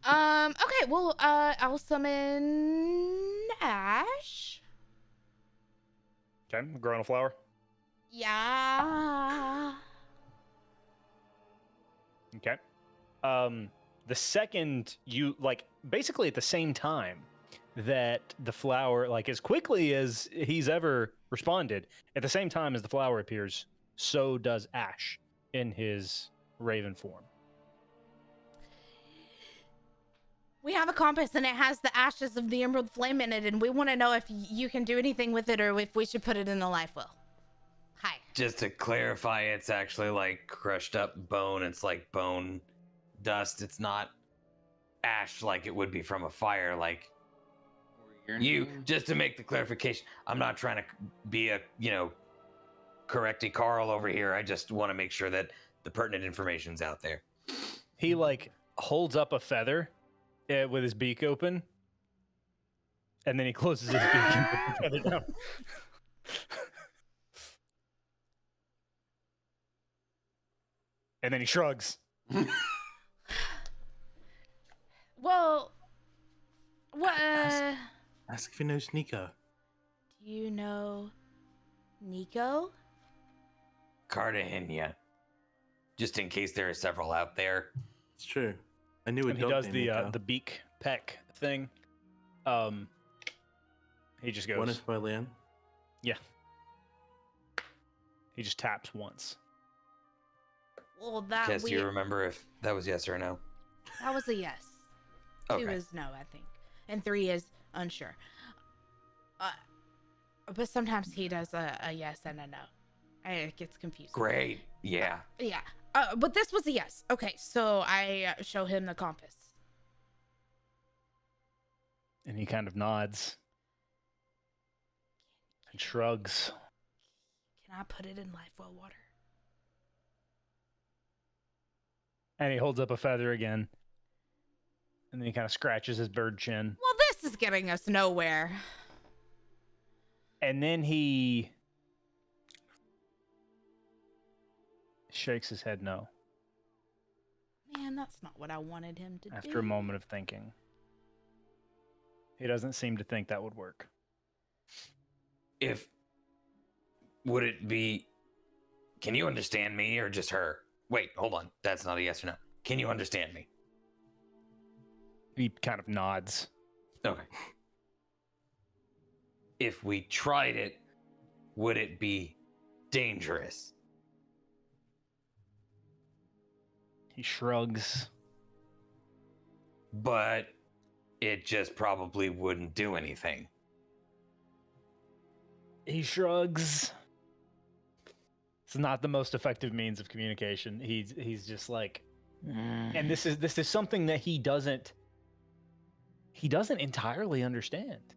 Okay, well, I'll summon Ash. Okay, growing a flower. Yeah. Okay. The second you basically at the same time that the flower, as quickly as he's ever responded, at the same time as the flower appears, so does Ash in his raven form. We have a compass and it has the ashes of the emerald flame in it, and we want to know if you can do anything with it or if we should put it in the life well. Hi. Just to clarify, it's actually like crushed up bone. It's like bone dust. It's not ash like it would be from a fire. Like you, just to make the clarification, I'm not trying to be a, correcty Carl over here. I just want to make sure that the pertinent information's out there. He holds up a feather with his beak open, and then he closes his beak and puts the feather down. And then he shrugs. Well, what? Ask if he knows Nico. Do you know Nico? Cartagena. Just in case there are several out there. It's true. I knew a And he dog does named the Nico. beak peck thing. He just goes. One is by Leanne. He just taps once. Well, that Tess, do you remember if that was yes or no? that was a yes. 2 Okay. is no, I think, and 3 is unsure. But sometimes he does a yes and a no. It gets confusing. Great. Yeah. Yeah. But this was a yes. Okay, so I show him the compass. And he kind of nods and shrugs. Can I put it in life well water? And he holds up a feather again. And then he kind of scratches his bird chin. Well, this is getting us nowhere. And then he shakes his head no Man, that's not what I wanted him to do. after a moment of thinking. He doesn't seem to think that would work. Would it be, can you understand me or just her? Wait, hold on. That's not a yes or no. Can you understand me? He kind of nods. Okay. If we tried it, would it be dangerous? He shrugs. But it just probably wouldn't do anything. He shrugs. It's not the most effective means of communication. He's just like, and this is something that he doesn't entirely understand.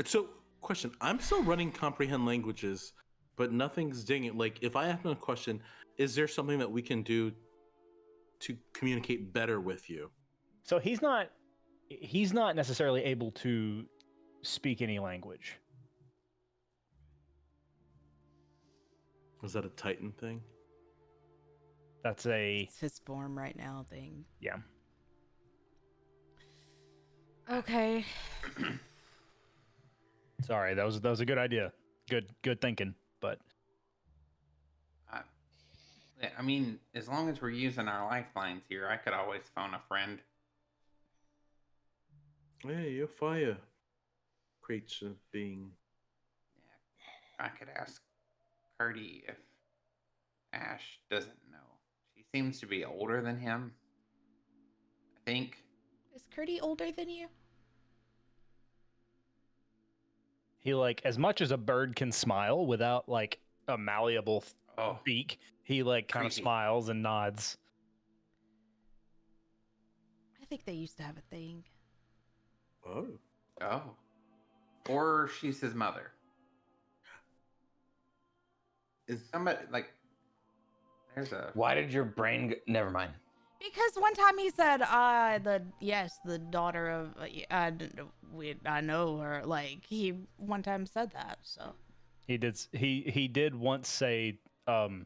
So, question. I'm still running comprehend languages but nothing's dinging. Like, if I ask him a question, is there something that we can do to communicate better with you? So he's not necessarily able to speak any language. Is that a Titan thing? That's a It's his form right now thing. yeah. Okay. Sorry, that was a good idea. Good thinking, but I mean, as long as we're using our lifelines here, I could always phone a friend. Hey, you're fire creature being. Yeah, I could ask Curdy if Ash doesn't know. She seems to be older than him. I think. Is Curdy older than you? he like as much as a bird can smile without like a malleable Oh, beak, he like kind of creepy. smiles and nods. I think they used to have a thing. Oh. Oh. Or she's his mother. Is somebody like? There's a. Why did your brain? Never mind. Because one time he said, the daughter of, I know her. Like, he one time said that, so. He did once say the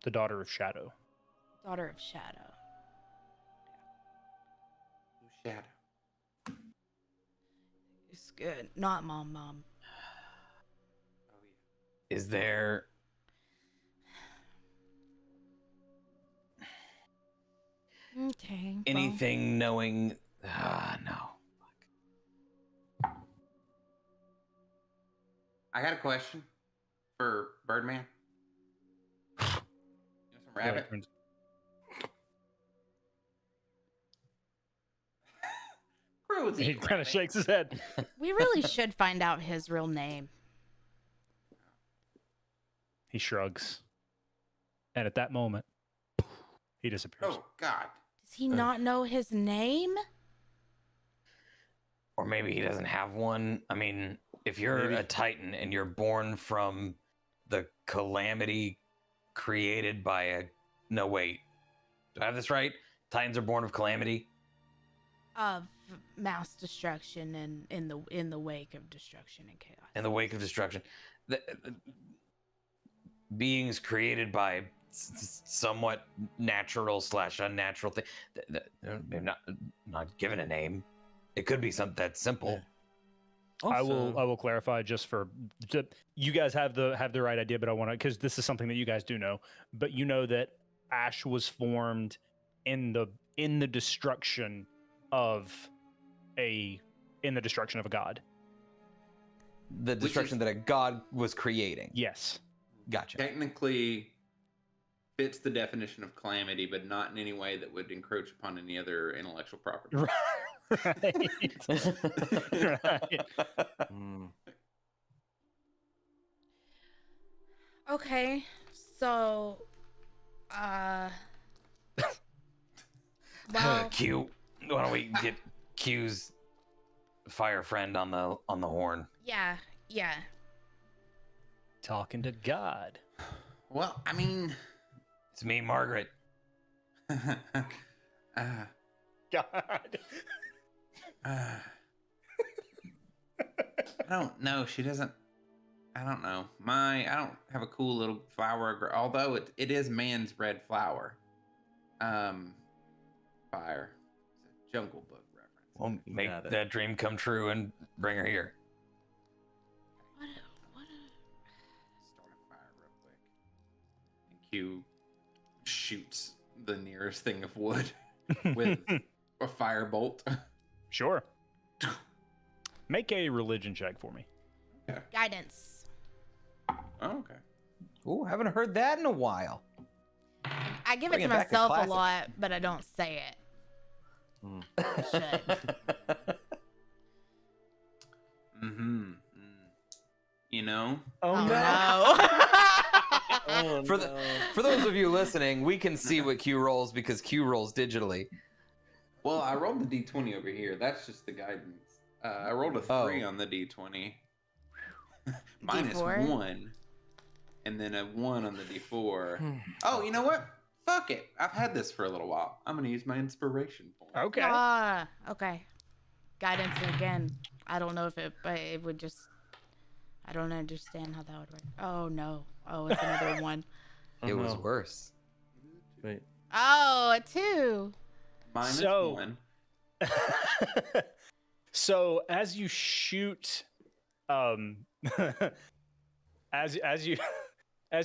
daughter of Shadow. Daughter of Shadow. Shadow. It's good. Not mom. Oh Is there? Okay. well, Anything knowing? No. I got a question for Birdman. You want some rabbit? Crows He eat kind of rabbit. shakes his head. We really should find out his real name. He shrugs, and at that moment, he disappears. Oh God. Does he not know his name? Or maybe he doesn't have one. I mean, if you're Maybe. a Titan and you're born from the calamity created by a... No, wait. Do I have this right? Titans are born of calamity? Of mass destruction and in the wake of destruction and chaos. In the wake of destruction. Beings created by somewhat natural / unnatural thing. They're not given a name. It could be something that's simple. I will clarify you guys have the right idea, but I want to, because this is something that you guys do know, but you know that Ash was formed in the destruction of a god. The destruction that a god was creating. Yes. Gotcha. Technically fits the definition of calamity, but not in any way that would encroach upon any other intellectual property. Right. Right. Mm. Okay, so, well, Q. Why don't we get Q's fire friend on the horn? yeah. Talking to God. Well, I mean, It's me, Margaret. God. I don't know. She doesn't. I don't know. I don't have a cool little flower, although it is man's red flower. Fire. It's a Jungle Book reference. We'll make Got it. that dream come true and bring her here. Start a fire real quick. And Q shoots the nearest thing of wood with a firebolt. Sure. Make a religion check for me. Guidance. Oh, okay. Ooh, haven't heard that in a while. I give Bring it to it back to myself a classic. lot, but I don't say it. Mm. I should. Mm-hmm. You know? Oh, no. Oh, For no. For those of you listening, we can see what Q rolls because Q rolls digitally. Well, I rolled the d20 over here. That's just the guidance. I rolled a 3 on the d20. Minus D4? 1. and then a 1 on the d4. Oh, you know what? Fuck it. I've had this for a little while. I'm gonna use my inspiration point. Okay. Okay. Guidance again. I don't know if it would just. I don't understand how that would work. Oh no. Oh, it's another 1. It was no. worse. Wait. Oh, a 2. Minus So- 1. So as you shoot, as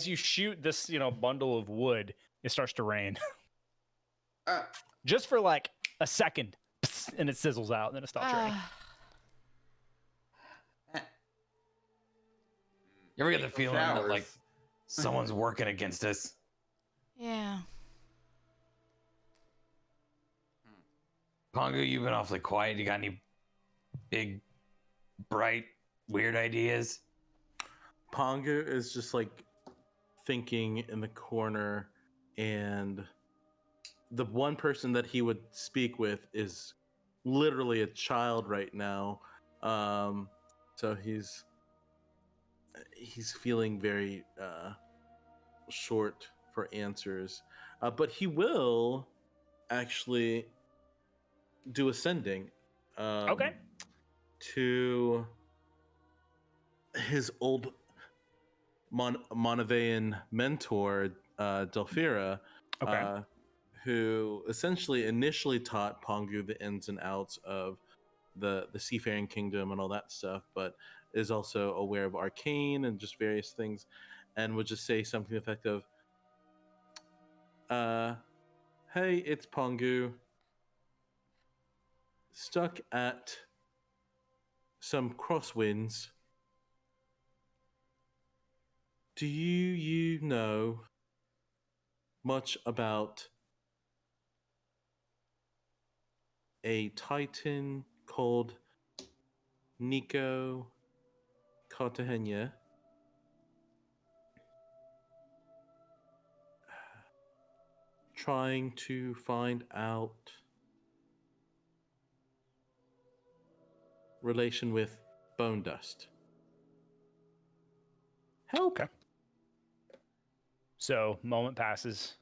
you shoot this, bundle of wood, it starts to rain. Uh, Just for like a second, and it sizzles out, and then it stops raining. You ever get the feeling that Showers. like someone's working against us? Yeah. Pongo, you've been awfully quiet. You got any big, bright, weird ideas? Ponga is just like thinking in the corner, and the one person that he would speak with is literally a child right now. So he's feeling very short for answers, but he will actually do ascending. Okay. To his old Monavean mentor, Delphira, Okay. who essentially initially taught Pongu the ins and outs of the seafaring kingdom and all that stuff, but is also aware of arcane and just various things, and would just say something effective. Hey, it's Pongu. Stuck at some crosswinds. Do you know much about a titan called Nico Cartagena? Trying to find out relation with bone dust. Help. Okay. So, moment passes.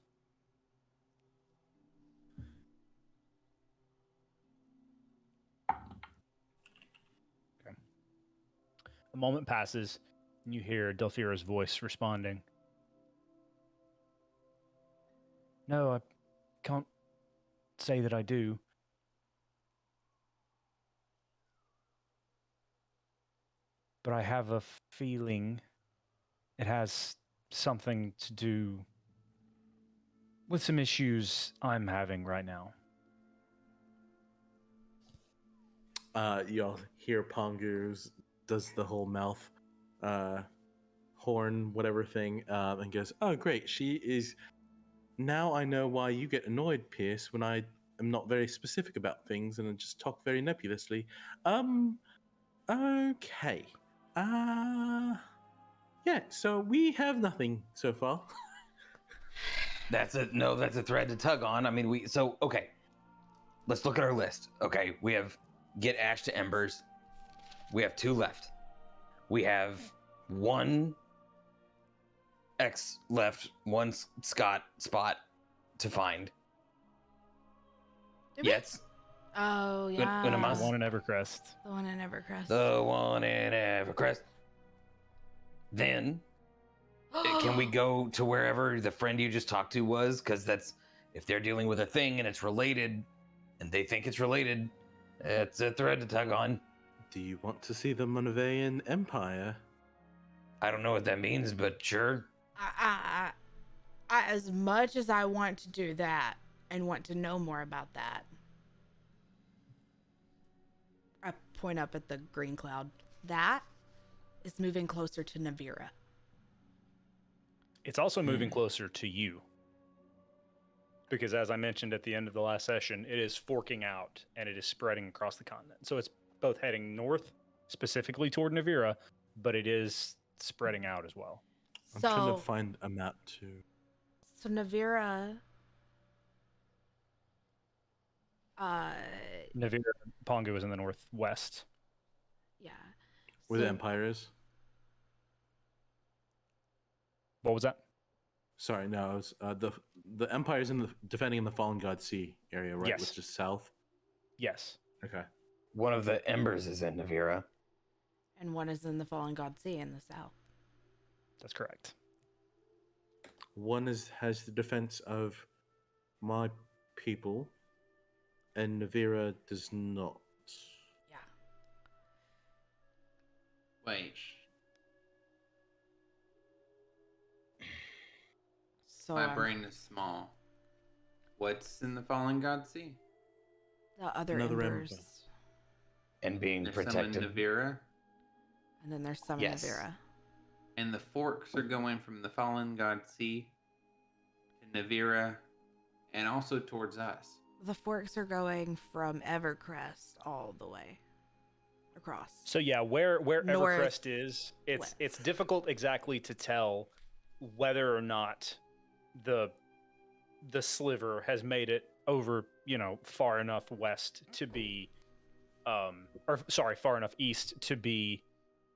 Okay. A moment passes, and you hear Delphira's voice responding. No, I can't say that I do. But I have a feeling it has something to do with some issues I'm having right now. Y'all hear Pongo's does the whole mouth horn whatever thing, and goes, oh great, she is. Now I know why you get annoyed, Pierce, when I am not very specific about things and I just talk very nebulously. Okay. Yeah, so we have nothing so far. That's a thread to tug on. I mean, okay. Let's look at our list. Okay, we have get ash to embers. We have 2 left. We have 1 X left, 1 Scott spot to find. Did we? Yes. Oh yeah. Unamas? The one in Evercrest. The one in Evercrest. The one in Evercrest. Then, can we go to wherever the friend you just talked to was? Because that's, if they're dealing with a thing and it's related, and they think it's related, it's a thread to tug on. Do you want to see the Monavean Empire? I don't know what that means, but sure. I, as much as I want to do that and want to know more about that, I point up at the green cloud. That is moving closer to Navira. It's also moving closer to you. Because as I mentioned at the end of the last session, it is forking out and it is spreading across the continent. So it's both heading north, specifically toward Navira, but it is spreading out as well. I'm trying to find a map too. So Navira, Navira, Pongu is in the northwest. yeah. Where the So- Empire is? What was that? Sorry, no. It was, the Empire's in the defending in the Fallen God Sea area, right? Yes. Which is south. Yes. Okay. One of the embers is in Navira. And one is in the Fallen God Sea in the south. That's correct. One has the defense of my people, and Navira does not. Yeah. Wait. So My brain is small. What's in the Fallen God Sea? the other Another embers. ember. And being There's protected. some in Navira, And then there's some Yes. in Navira. and the forks are going from the Fallen God Sea to Navira, and also towards us. The forks are going from Evercrest all the way across. So yeah, where North, Evercrest is, it's west. difficult exactly to tell whether or not the sliver has made it over, far enough west to be far enough east to be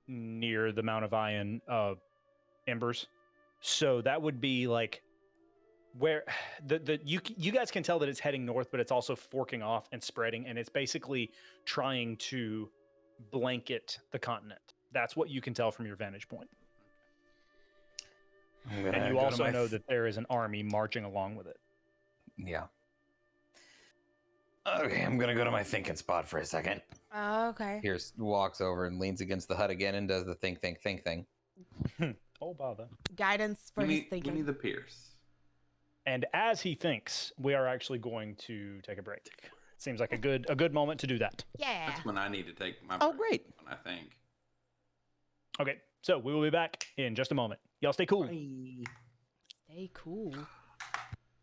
near the Mount of Iron embers. So that would be like where you guys can tell that it's heading north, but it's also forking off and spreading, and it's basically trying to blanket the continent. That's what you can tell from your vantage point. And you also know that there is an army marching along with it. Yeah. Okay, I'm gonna go to my thinking spot for a second. Okay. Pierce walks over and leans against the hut again and does the think thing. Oh, bother. Guidance for his thinking. We need the Pierce. And as he thinks, we are actually going to take a break. Seems like a good moment to do that. Yeah. That's when I need to take my Oh, break, great. when I think. Okay, so we will be back in just a moment. Y'all stay cool. Stay cool.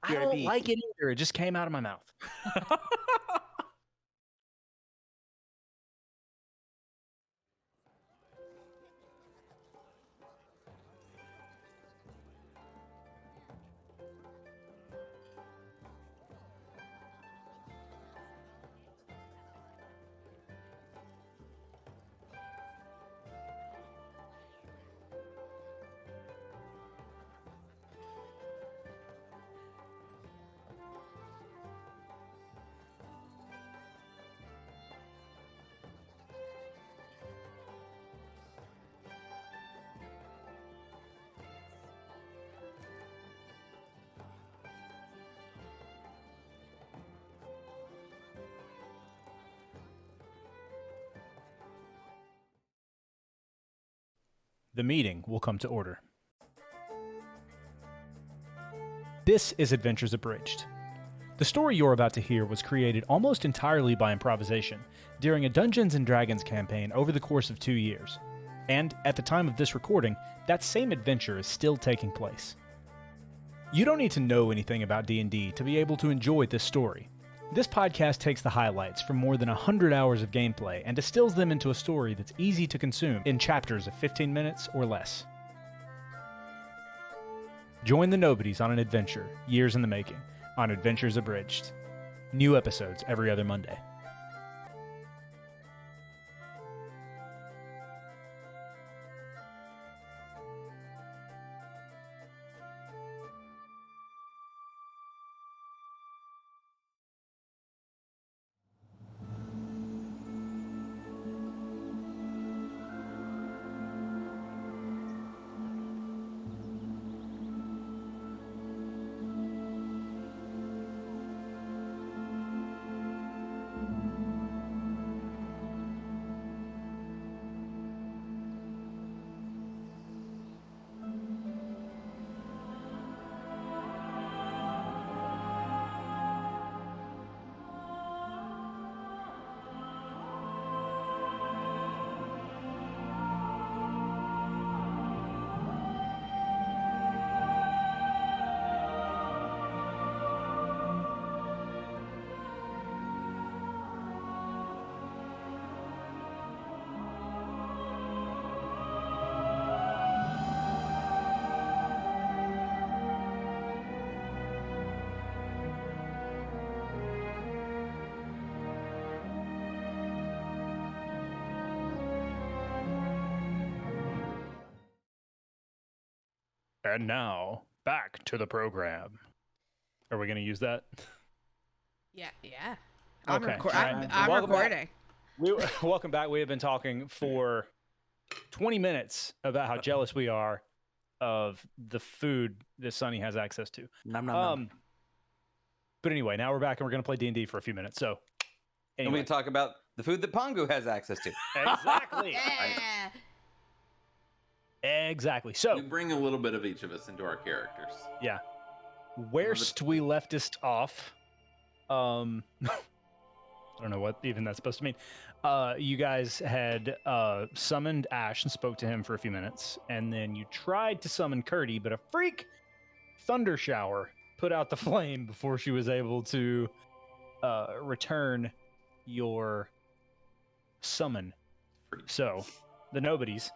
I don't like it either. It just came out of my mouth. The meeting will come to order. This is Adventures Abridged. The story you're about to hear was created almost entirely by improvisation during a Dungeons & Dragons campaign over the course of 2 years. And, at the time of this recording, that same adventure is still taking place. You don't need to know anything about D&D to be able to enjoy this story. This podcast takes the highlights from more than 100 hours of gameplay and distills them into a story that's easy to consume in chapters of 15 minutes or less. Join the Nobodies on an adventure, years in the making, on Adventures Abridged. New episodes every other Monday. And now, back to the program. Are we going to use that? Yeah. Okay. I'm Welcome back. recording. Welcome back. We have been talking for 20 minutes about how jealous we are of the food that Sunny has access to. Nom, nom, nom. But anyway, now we're back and we're going to play D&D for a few minutes. So, And we anyway. can talk about the food that Pongu has access to. Exactly. Yeah. Exactly. So, We bring a little bit of each of us into our characters. yeah. Where'st we leftist off, I don't know what even that's supposed to mean. You guys had summoned Ash and spoke to him for a few minutes, and then you tried to summon Curdy, but a freak thunder shower put out the flame before she was able to return your summon. So, the Nobodies.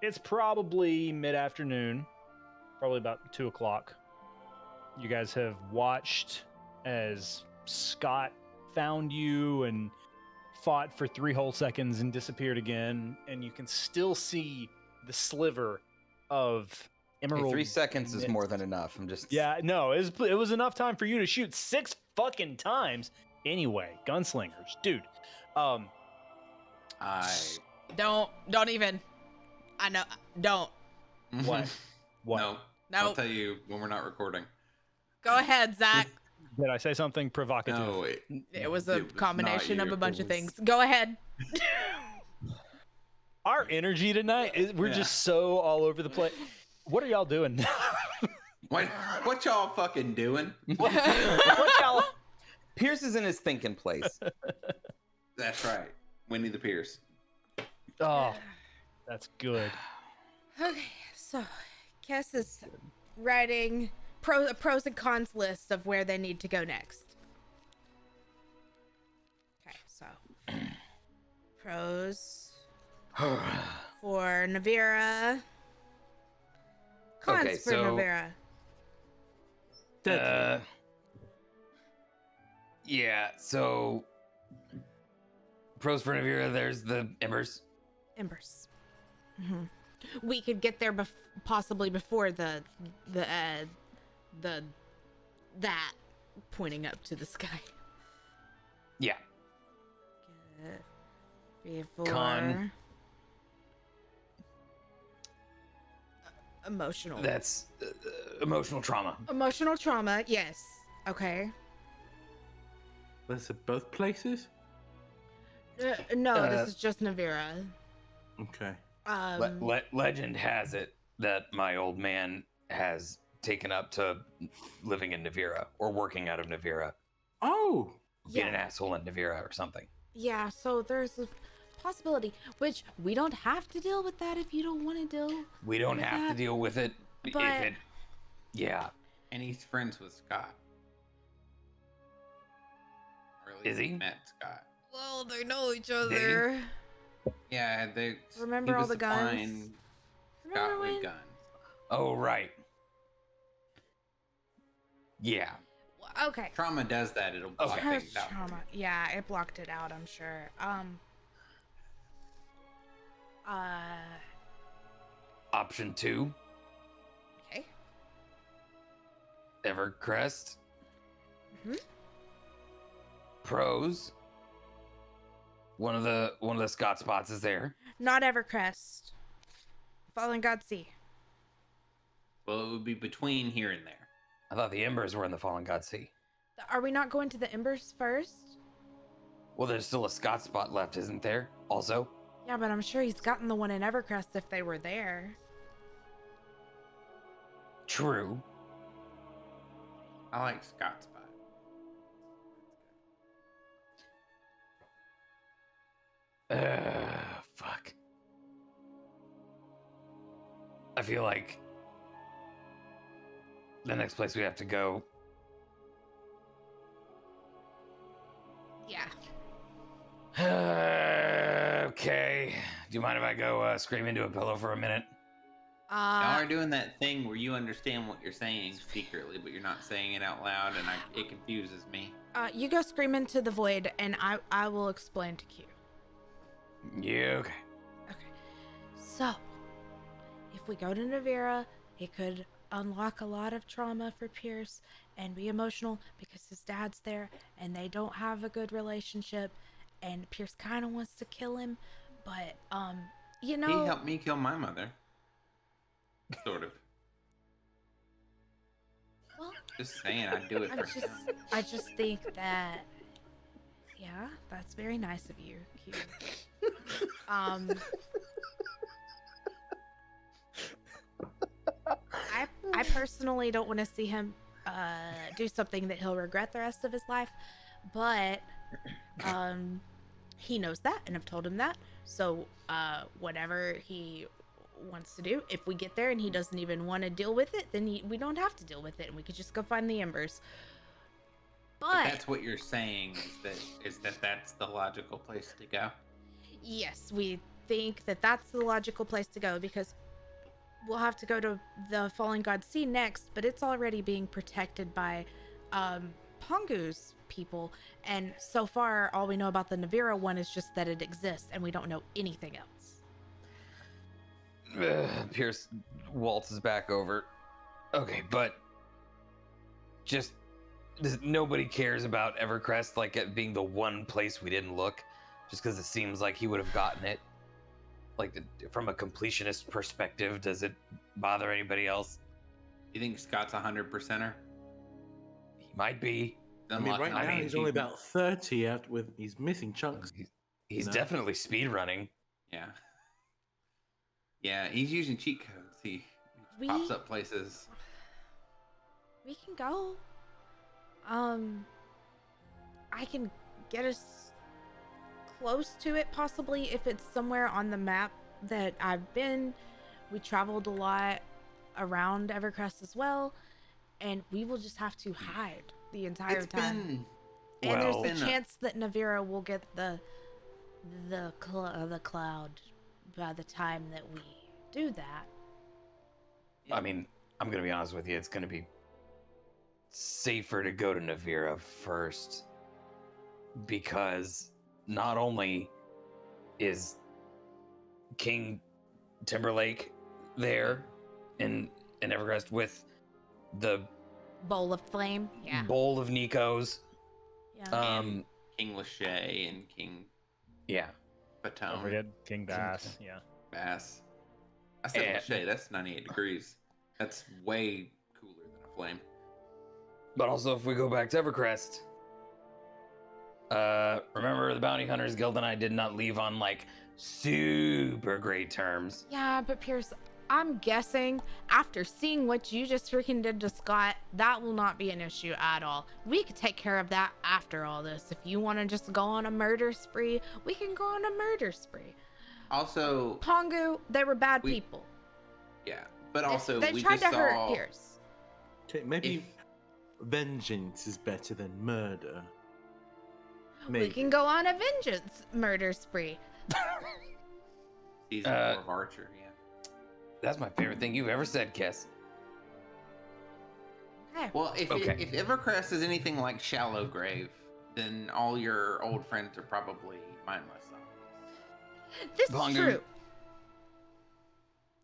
It's probably mid-afternoon, probably about 2 o'clock. You guys have watched as Scott found you and fought for 3 whole seconds and disappeared again, and you can still see the sliver of emerald. Hey, 3 seconds is mist. more than enough. I'm just. Yeah, no, it was enough time for you to shoot 6 fucking times. Anyway, gunslingers, dude. Don't even. I know. Don't. What? What? No. No. I'll tell you when we're not recording. Go ahead, Zach. Did I say something provocative? No, It was a it was combination not of you. a bunch of It was- things. Go ahead. Our energy tonight is we're just so all over the place. What are y'all doing? What y'all fucking doing? What y'all? Pierce is in his thinking place. That's right. Winnie the Pierce. Oh, that's good. Okay, so Kess is writing a pros and cons list of where they need to go next. Okay, so pros for Navira, cons Okay, for so- Navira. Yeah, so pros for Navira, there's the embers. Embers. We could get there possibly before the that pointing up to the sky. Yeah. Before Con. Emotional. That's emotional trauma. Emotional trauma. Yes. Okay. That's at both places? No, this is just Navira. Okay. Legend has it that my old man has taken up to living in Navira or working out of Navira. Oh! Being an asshole in Navira or something. Yeah, so there's a possibility, which we don't have to deal with that if you don't want to deal. We don't have to deal with it if But- it. Yeah. And he's friends with Scott. Or at least Is he? met Scott. Well, they know each other. Yeah, they Remember he all was the guns? supplying Scott Remember with when? guns. Oh, right. Yeah. Okay. Trauma does that. It'll block Okay. things out. Trauma. Yeah, it blocked it out, I'm sure. Option 2, Okay. Evercrest. Mhm. Pros. One of the Scott spots is there. Not Evercrest. Fallen God Sea. Well, it would be between here and there. I thought the embers were in the Fallen God Sea. Are we not going to the Embers first? Well, there's still a Scott spot left, isn't there? Also. Yeah, but I'm sure he's gotten the one in Evercrest if they were there. True. I like Scott's spot. Fuck. I feel like the next place we have to go. Yeah. Okay. Do you mind if I go scream into a pillow for a minute? Y'all are doing that thing where you understand what you're saying secretly, but you're not saying it out loud, and it confuses me. You go scream into the void, and I will explain to Q. Yeah, okay. Okay. So, if we go to Navira, it could unlock a lot of trauma for Pierce and be emotional because his dad's there and they don't have a good relationship, and Pierce kind of wants to kill him, but you He know, helped me kill my mother. Sort of. well, Just saying, I'd do it for him. I just think that, yeah, that's very nice of you, Q. I personally don't want to see him do something that he'll regret the rest of his life, but he knows that, and I've told him that. So whatever he wants to do, if we get there and he doesn't even want to deal with it, then we don't have to deal with it, and we could just go find the embers. But that's what you're saying is that that's the logical place to go. Yes, we think that that's the logical place to go because we'll have to go to the Fallen God Sea next, but it's already being protected by Pongu's people, and so far all we know about the Navira one is just that it exists, and we don't know anything else. Pierce waltzes back over. Okay, but just nobody cares about Evercrest like it being the one place we didn't look, just because it seems like he would have gotten it. Like, from a completionist perspective, does it bother anybody else? You think Scott's 100%er? He might be. I mean, right now he's only about 30 out with he's missing chunks. He's No. definitely speed running. Yeah. Yeah, he's using cheat codes. He pops up places. We can go. I can get us close to it, possibly, if it's somewhere on the map that I've been. We traveled a lot around Evercrest as well, and we will just have to hide the entire time. And there's a chance that Navira will get the cloud by the time that we do that. I mean, I'm gonna be honest with you, it's gonna be safer to go to Navira first, because not only is King Timberlake there in Evercrest with the Bowl of Flame, yeah. bowl of Nikos. Yeah. King Lachey and King Yeah. Don't Batone. forget King Bass. Yeah. Bass. I said Lachey, that's 98 degrees. That's way cooler than a flame. But also, if we go back to Evercrest, remember the Bounty Hunters Guild and I did not leave on like super great terms. Yeah, but Pierce, I'm guessing after seeing what you just freaking did to Scott, that will not be an issue at all. We could take care of that after all this. If you want to just go on a murder spree, we can go on a murder spree. Also, Pongu, they were bad people. yeah, but also they we tried just to hurt saw Pierce. Okay, maybe vengeance is better than murder. We Maybe. can go on a vengeance murder spree. season 4 of Archer. Yeah. That's my favorite thing you've ever said, Kess. Okay. Well, if Okay. if Evercrest is anything like Shallow Grave, then all your old friends are probably mindless. This is Pongu.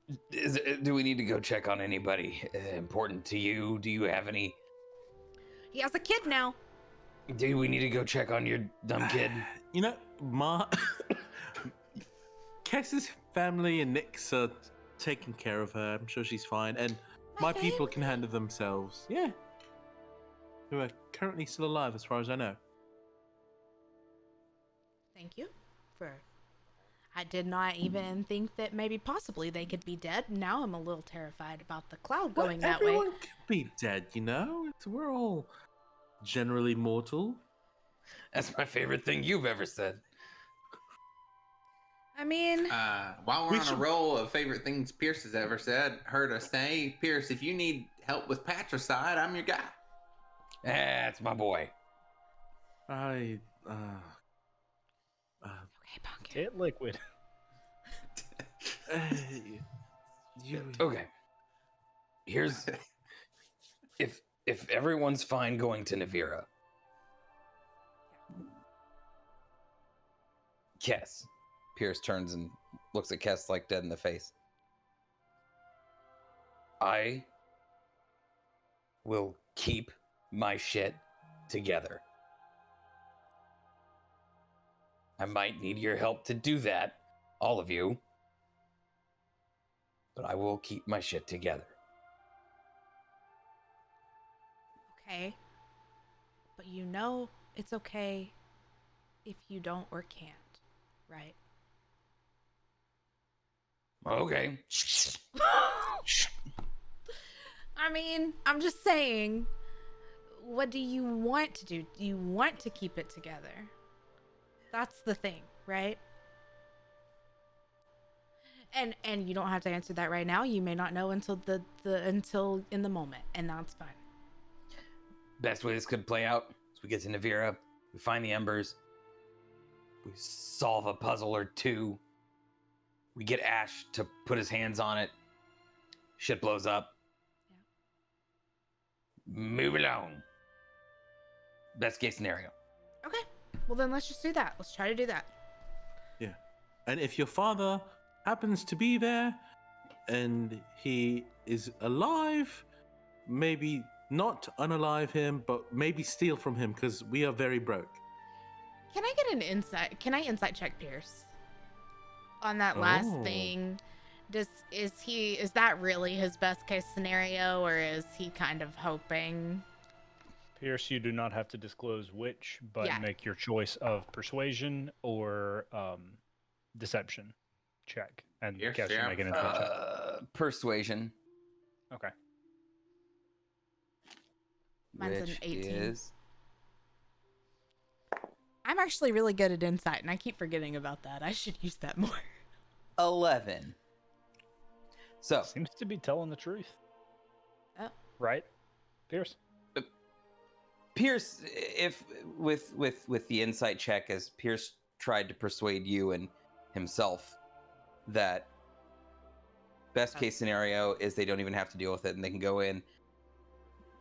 true. Do we need to go check on anybody important to you? Do you have any? He has a kid now. Do we need to go check on your dumb kid? You know, Kess's family and Nick's are taking care of her. I'm sure she's fine. And my people can handle themselves. Yeah. Who are currently still alive, as far as I know. Thank you for... I did not even think that maybe possibly they could be dead. Now I'm a little terrified about the cloud going that way. Everyone could be dead, you know? We're all generally mortal. That's my favorite thing you've ever said. I mean... While we're on a roll of favorite things Pierce has ever said, heard us say, Pierce, if you need help with patricide, I'm your guy. That's my boy. Okay, Pongu. Get liquid. Okay. Here's if everyone's fine going to Navira. Kess. Pierce turns and looks at Kess like dead in the face. I will keep my shit together. I might need your help to do that, all of you. But I will keep my shit together. Okay. But you know it's okay if you don't or can't, right? Okay. I mean, I'm just saying, what do you want to do? Do you want to keep it together? That's the thing, right? And you don't have to answer that right now. You may not know until until in the moment, and that's fine. Best way this could play out is we get to Navira, we find the embers, we solve a puzzle or two, we get Ash to put his hands on it, shit blows up. Yeah. Move along. Best case scenario. Okay. Well, then let's just do that. Let's try to do that. Yeah. And if your father happens to be there and he is alive, maybe not unalive him, but maybe steal from him because we are very broke. Can I get an insight? Can I insight check Pierce on that last thing? Is that really his best case scenario, or is he kind of hoping? Pierce, you do not have to disclose which, but make your choice of persuasion or deception check. And guess you make an insight check. Persuasion. Okay. Mine's Which an 18. Is... I'm actually really good at insight, and I keep forgetting about that. I should use that more. 11. So Seems to be telling the truth. Oh. Right, Pierce? Pierce, if with the insight check, as Pierce tried to persuade you and himself that best case scenario is they don't even have to deal with it and they can go in.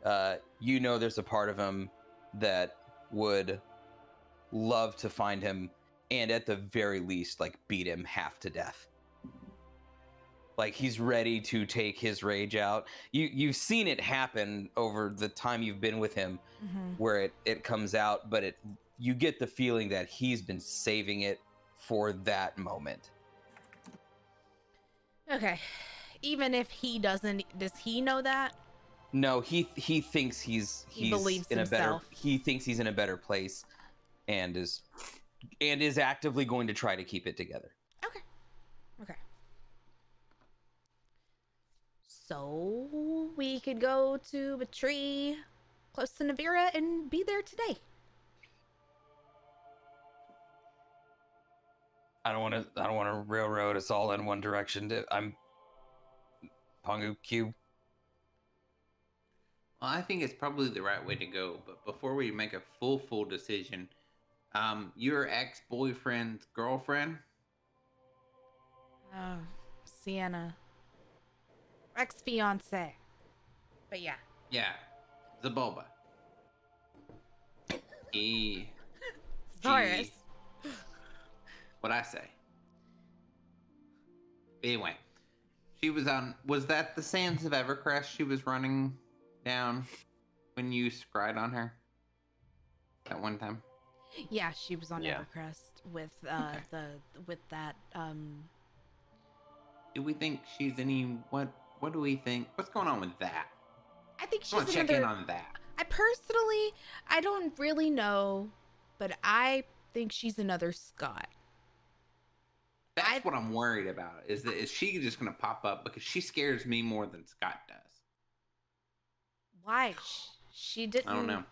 There's a part of him that would love to find him and at the very least like beat him half to death. Like he's ready to take his rage out. You've seen it happen over the time you've been with him, where it comes out, but you get the feeling that he's been saving it for that moment. Okay. Even if he doesn't, does he know that? No, he thinks he believes in himself. He thinks he's in a better place, and is actively going to try to keep it together. Okay. So we could go to a tree close to Navira and be there today. I don't want to railroad us all in one direction. I'm Pongu Q. Well, I think it's probably the right way to go. But before we make a full decision, your ex-boyfriend's girlfriend? Oh, Sienna. Ex-fiance. But yeah. Yeah, Zabulba. Sorry. What'd I say? Anyway, she was on. Was that the sands of Evercrest she was running down when you scryed on her that one time? Yeah, she was on Evercrest with that. Do we think she's any? What do we think? What's going on with that? I think she's I want to check in on that. I don't really know, but I think she's another Scott. That's what I'm worried about. Is she just gonna pop up? Because she scares me more than Scott does. Why? She didn't. I don't know.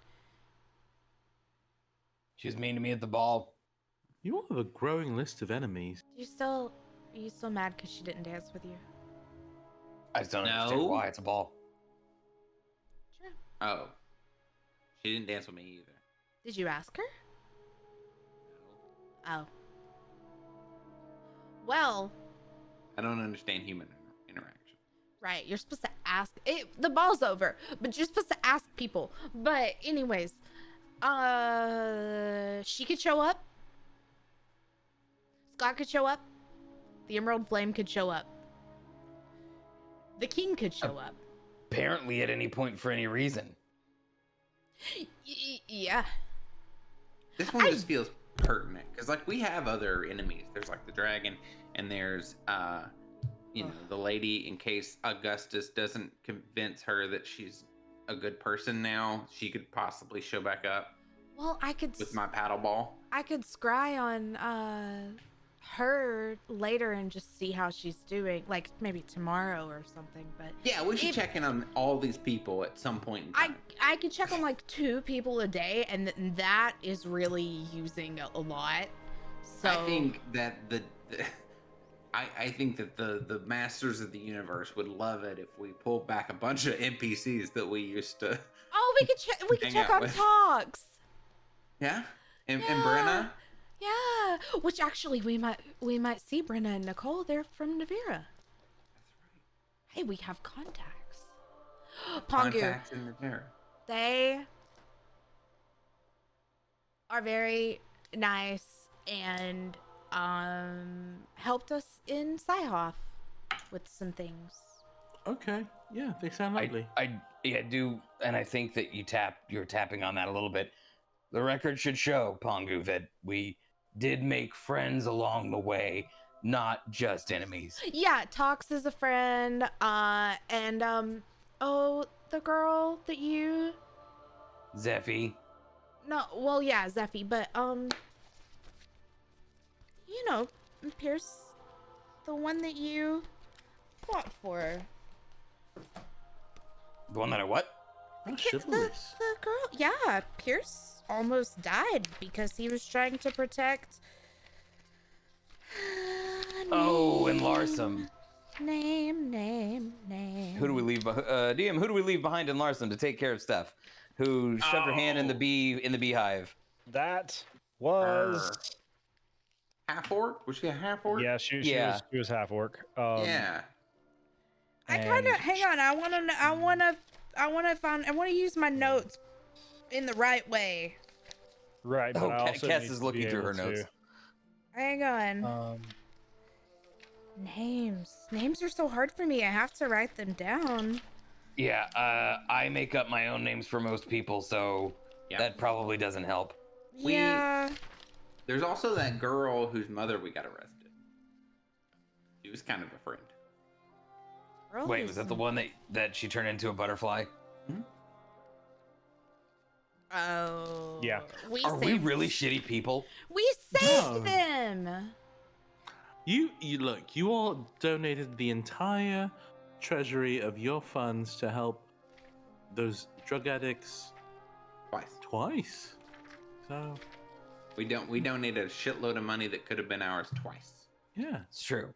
She was mean to me at the ball. You have a growing list of enemies. Are you still mad because she didn't dance with you? I just don't understand why. It's a ball. Sure. Oh, she didn't dance with me either. Did you ask her? No. Oh. Well. I don't understand human interaction. Right, you're supposed to ask. The ball's over, but you're supposed to ask people. But anyways, she could show up. Scott could show up. The Emerald Flame could show up. The King could show up. apparently at any point for any reason. Yeah. This one just feels pertinent because, like, we have other enemies. There's like the dragon, and there's the lady. In case Augustus doesn't convince her that she's a good person now, she could possibly show back up. Well, I could with my paddle ball. I could scry on her later and just see how she's doing, like maybe tomorrow or something. But Yeah, we should check in on all these people at some point in time. I could check on like 2 people a day, and that is really using a lot. So I think that I think that the masters of the universe would love it if we pulled back a bunch of NPCs that we used to. Oh, we could check on Talks. Yeah, and Yeah. Brenna. Yeah, which actually we might see Brenna and Nicole. They're from Navira. That's right. Hey, we have contacts. Pongu, Contacts in the mirror. they are very nice and helped us in Sci-Hoff with some things. Okay. Yeah, they sound lovely. I do, and I think that you're tapping on that a little bit. The record should show, Pongu, that we did make friends along the way, not just enemies. Yeah, Tox is a friend, and oh, the girl that you Zeffy. no, well, yeah, Zeffy, but you know, Pierce, the one that you fought for. The one that I what? Oh, The chivalrous. girl, yeah, Pierce almost died because he was trying to protect. Oh, and Larsam. Name. Who do we leave? DM. Who do we leave behind in Larsam to take care of stuff? Who shoved her hand in the beehive? That was. Half orc? Was she a half orc? Yeah, she was half orc. Yeah. I kind of and hang on. I want to use my notes in the right way. Right, but Oh, I also Cass need is to looking be through her able notes. Hang on. Names are so hard for me. I have to write them down. Yeah, I make up my own names for most people, so Yeah. that probably doesn't help. Yeah. There's also that girl whose mother we got arrested. She was kind of a friend. Wait, was that the one that she turned into a butterfly? Oh. Yeah. Are we really shitty people? We saved No. them. You look. You all donated the entire treasury of your funds to help those drug addicts twice. So We donated a shitload of money that could have been ours twice. yeah. It's true.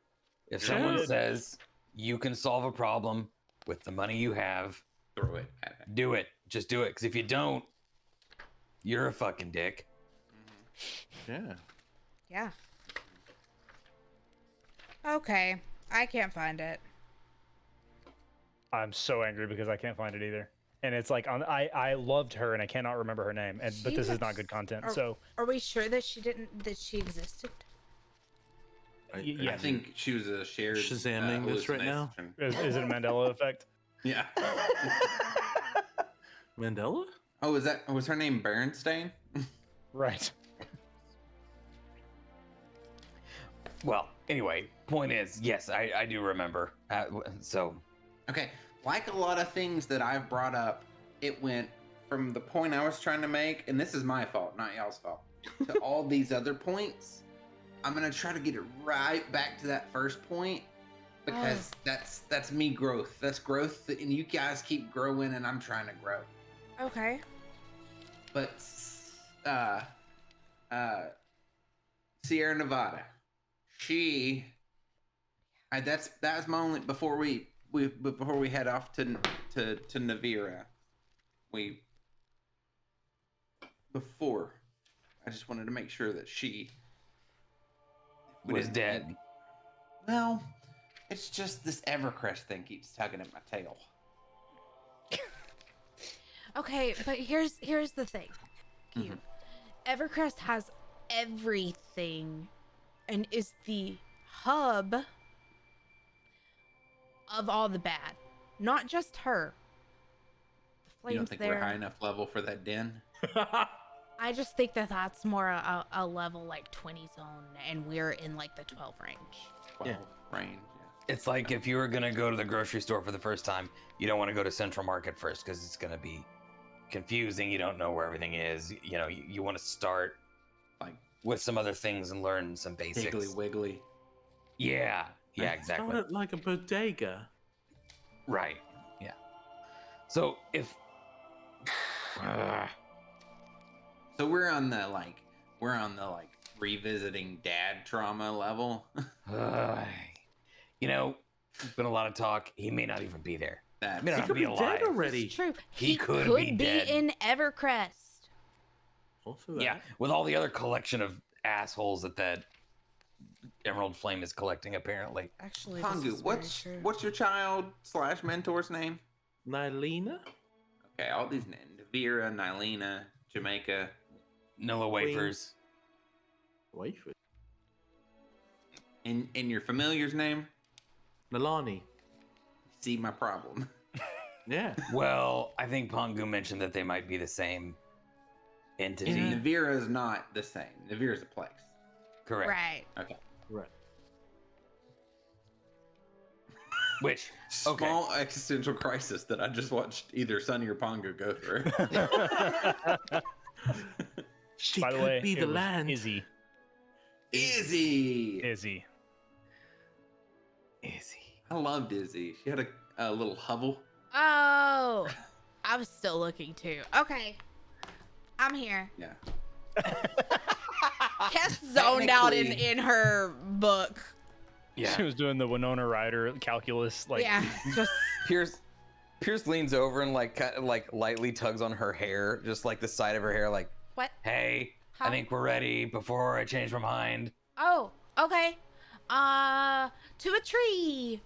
If Yeah. someone Good. says you can solve a problem with the money you have, Throw it at it. do it. Just do it. Because if you don't, you're a fucking dick. Yeah. Yeah. Okay. I can't find it. I'm so angry because I can't find it either. And it's like I loved her and I cannot remember her name. But She this is was- not good content. Are- So Are we sure that she existed? Yeah. I think she was a shared Shazamming this right now? hallucination. is it a Mandela effect? Yeah. Mandela? Oh, was her name Berenstain? Right. Well, anyway, point is, yes, I do remember. So, Okay, like a lot of things that I've brought up, it went from the point I was trying to make, and this is my fault, not y'all's fault, to all these other points. I'm gonna try to get it right back to that first point because that's me growth. That's growth, and you guys keep growing, and I'm trying to grow. Okay. But Sierra Nevada, that was my only before we head off to Navira. I just wanted to make sure that she was dead. Well, it's just this Evercrest thing keeps tugging at my tail. Okay, but here's the thing. Cute. Evercrest has everything and is the hub of all the bad. Not just her, You don't flames think we're high there. enough level for that den? I just think that that's more a level like 20 zone, and we're in like the 12 range. 12 range. It's like if you were gonna go to the grocery store for the first time, you don't want to go to Central Market first because it's gonna be confusing. You don't know where everything is. You know, you want to start Like with some other things and learn some basics. Piggly Wiggly. Yeah, exactly. Started like a bodega. Right. Yeah. So if So we're on the like revisiting dad trauma level. you know, there's been a lot of talk. He may not even be there. That's He may He not could be be alive. dead already. It's true. He could be dead. in Evercrest. Also that. Yeah, with all the other collection of assholes that Emerald Flame is collecting, apparently. Actually, this Pongu, is very true. what's your child / mentor's name? Nylena? Okay, all these names: Vera, Nylena, Jamaica. Noah Wafers. Wife? And your familiar's name? Nalani. See my problem. Yeah. Well, I think Pongu mentioned that they might be the same entity. Yeah. Navira is not the same. Navira's a place. Correct. Right. Okay. Right. Which, Small existential crisis that I just watched either Sunny or Pongu go through. She By the could way, be it the was land. Izzy. Izzy. Izzy. I loved Izzy. She had a little hovel. Oh, I was still looking too. Okay, I'm here. Yeah. Kess zoned out Technically- in her book. Yeah. She was doing the Winona Ryder calculus. Like, Yeah, just Pierce leans over and like lightly tugs on her hair, just like the side of her hair, like, what? "Hey, Huh? I think we're ready before I change my mind." Oh, okay. To a tree.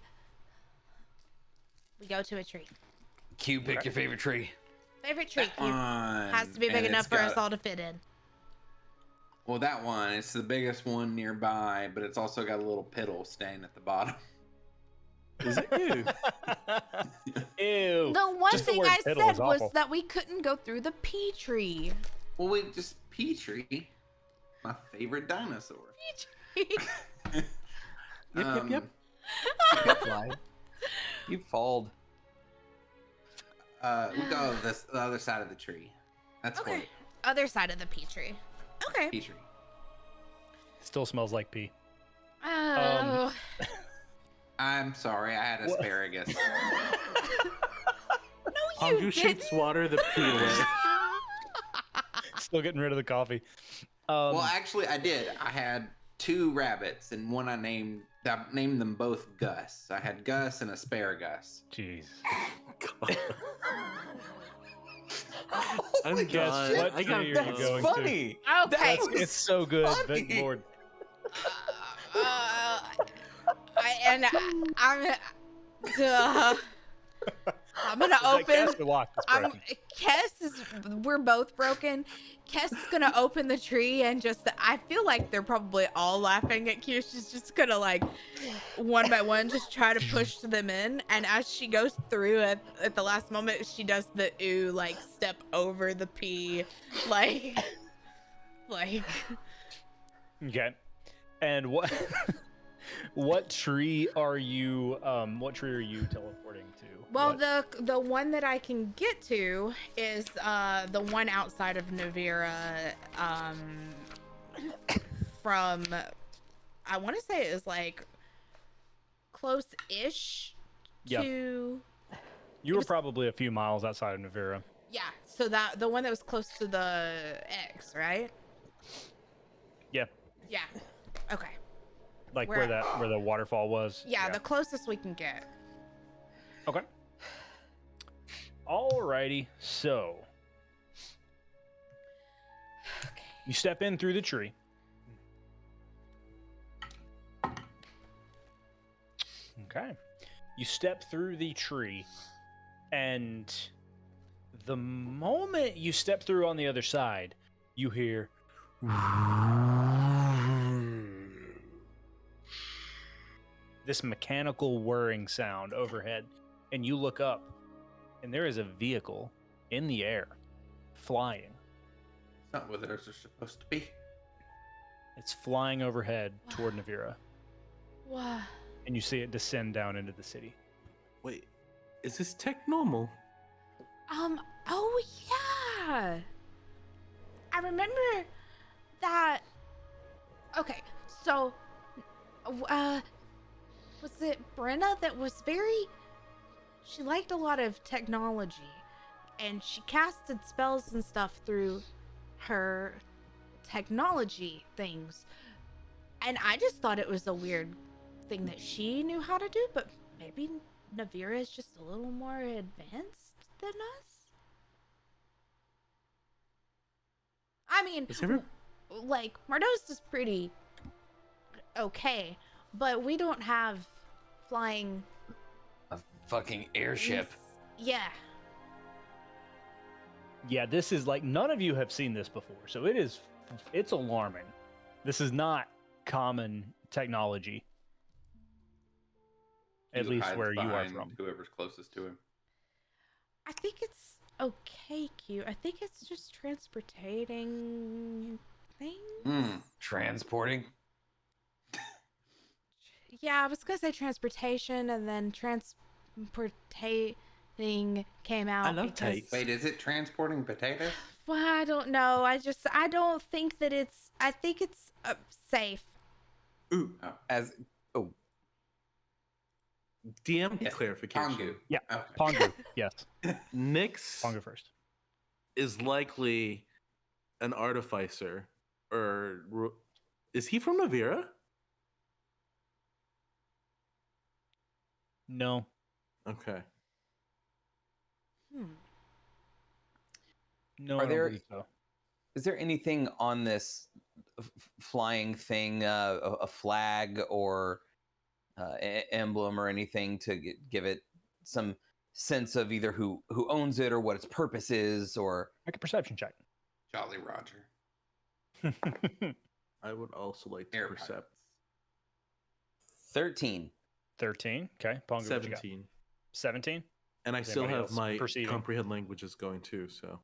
We go to a tree. Q, pick your favorite tree. Favorite tree. That one. Has to be big And enough it's for us got- all to fit in. Well, that one, it's the biggest one nearby, but it's also got a little piddle staying at the bottom. Is it you? ew. The one Just the thing word I piddle said is was awful. that we couldn't go through the pea tree. Well, wait, just Petrie. My favorite dinosaur. Pea Yep. Fly. You falled. We go the other side of the tree. That's Okay. cool. Other side of the pea tree. Okay. Petrie. Still smells like pee. Oh. I'm sorry, I had asparagus. No, you Pongu didn't. shapes water the pea away. Still getting rid of the coffee. Well, actually, I did. I had 2 rabbits, and one I named them both Gus. I had Gus and Asparagus. Jeez. I'm Guess done. what I got tree are you That's going to? funny. Okay. It's so good, funny. but Lord. I'm gonna That open. caster lock is broken. We're both broken. Kess is gonna open the tree and just, I feel like they're probably all laughing at Q. She's just gonna like, one by one, just try to push them in. And as she goes through at the last moment, she does the ooh, like step over the pea, like. Okay. And what what tree are you teleporting to? Well, What- the one that I can get to is the one outside of Navira, from, I want to say it was like close-ish Yeah. to, you were probably a few miles outside of Navira. yeah. So that the one that was close to the X, right? Yeah. Yeah. Okay. Like Where- where the waterfall was. Yeah, the closest we can get. Okay. Alrighty, so Okay. you step in through the tree. Okay. You step through the tree, and the moment you step through on the other side, you hear this mechanical whirring sound overhead, and you look up, and there is a vehicle in the air, flying. It's not where theirs are supposed to be. It's flying overhead toward Navira, Wow. and you see it descend down into the city. Wait, is this tech normal? Oh yeah. I remember that. Okay, so, was it Brenna that was very? She liked a lot of technology, and she casted spells and stuff through her technology things. And I just thought it was a weird thing that she knew how to do, but maybe Navira is just a little more advanced than us. I mean, Is there- like, Mardos is pretty okay, but we don't have flying. A fucking airship. Yeah. Yeah, this is like none of you have seen this before, so it's alarming. This is not common technology. At He least hides where you are behind from. Whoever's closest to him. I think it's okay, Q. I think it's just transportating things. Transporting. Yeah, I was gonna say transportation, and then transportating came out. I love because, tape. Wait, is it transporting potatoes? Well, I don't know. I don't think that it's. I think it's safe. Ooh, As DM Yes, clarification. Pongu. Yeah, Okay. Pongu. Yes, Nyx Pongu first. is likely an artificer, is he from Navira? No. Okay. No, Are I don't there- believe so. is there anything on this flying thing, a flag or emblem or anything to give it some sense of either who owns it or what its purpose is, or Make a perception check. Jolly Roger. I would also like to Air percept. pirates. 13. 13. Okay, Pongu, what you got? 17. 17. And I Is still anybody have else my perceiving? comprehend languages going too, so.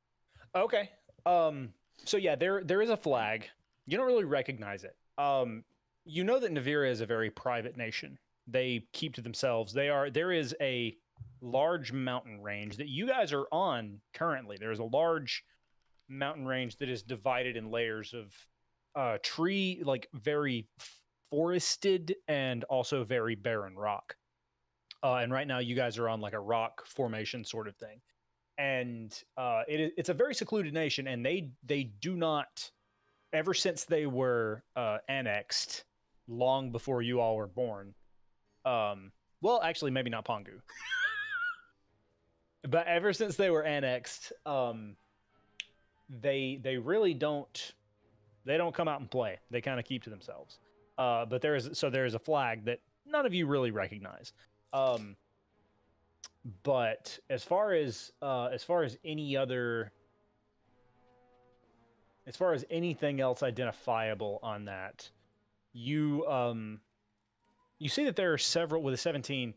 Okay. So yeah, there is a flag. You don't really recognize it. You know that Navira is a very private nation. They keep to themselves. There is a large mountain range that you guys are on currently. There's a large mountain range that is divided in layers of tree, like very forested and also very barren rock. And right now you guys are on like a rock formation sort of thing. And it's a very secluded nation, and they do not, ever since they were annexed, long before you all were born. Well, actually, maybe not Pongu, but ever since they were annexed, they really don't come out and play. They kind of keep to themselves. But there is a flag that none of you really recognize. But as far as any other, as far as anything else identifiable on that, you see that there are several, with a 17,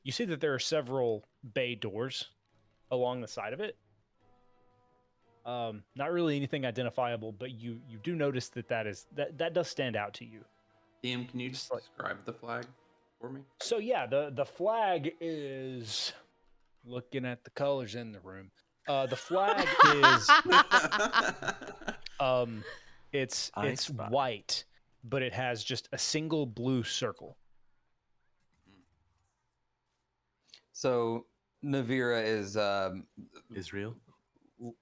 you see that there are several bay doors along the side of it. Not really anything identifiable, but you do notice that does stand out to you. DM, can you just Just like- describe the flag for me? So yeah, the flag is, looking at the colors in the room. The flag is I it's spy. white, but it has just a single blue circle. So Navira is Israel?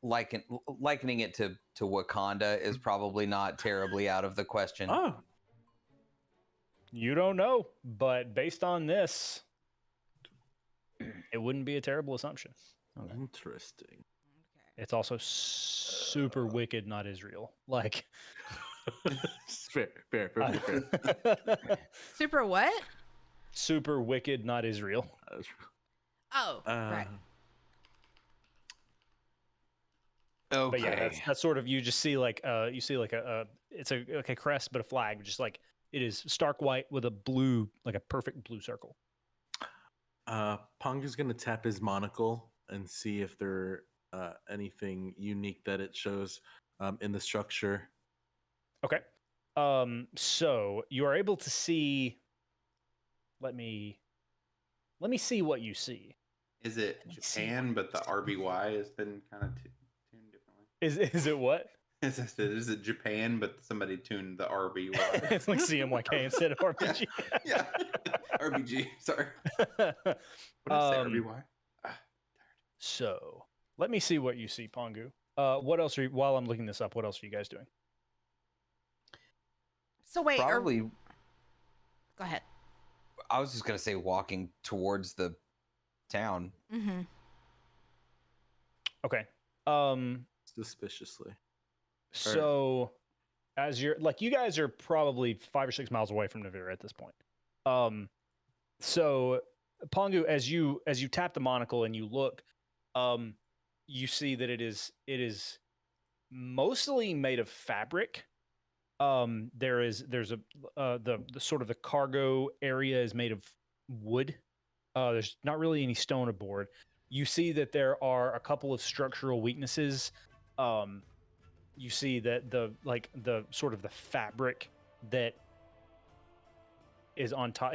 likening it to Wakanda is probably not terribly out of the question. Oh, You don't know, but based on this, it wouldn't be a terrible assumption. interesting. It's also super wicked, not Israel. Like, Fair, perfectly fair. Super what? super wicked, not Israel. Oh, right. Okay. But yeah, that's sort of, you just see like it's like a crest, but a flag, just like it is stark white with a blue, like a perfect blue circle. Pongu's gonna tap his monocle and see if there anything unique that it shows in the structure. Okay. So you are able to see. Let me see what you see. Is it Let me see Japan, but the RBY has been kind of tuned differently? Is it what? Is it Japan, but somebody tuned the RBY? It's like CMYK instead of RPG. Yeah. RBG. Sorry. What did I say? RBY? So let me see what you see, Pongu. What else are you, while I'm looking this up, what else are you guys doing? So wait, Probably. go ahead. I was just gonna say walking towards the town. Mm-hmm. Okay. Suspiciously. So as you're like, you guys are probably 5 or 6 miles away from Navira at this point. So Pongu, as you tap the monocle and you look, you see that it is mostly made of fabric. There's a the sort of the cargo area is made of wood. There's not really any stone aboard. You see that there are a couple of structural weaknesses. You see that the sort of the fabric that is on top.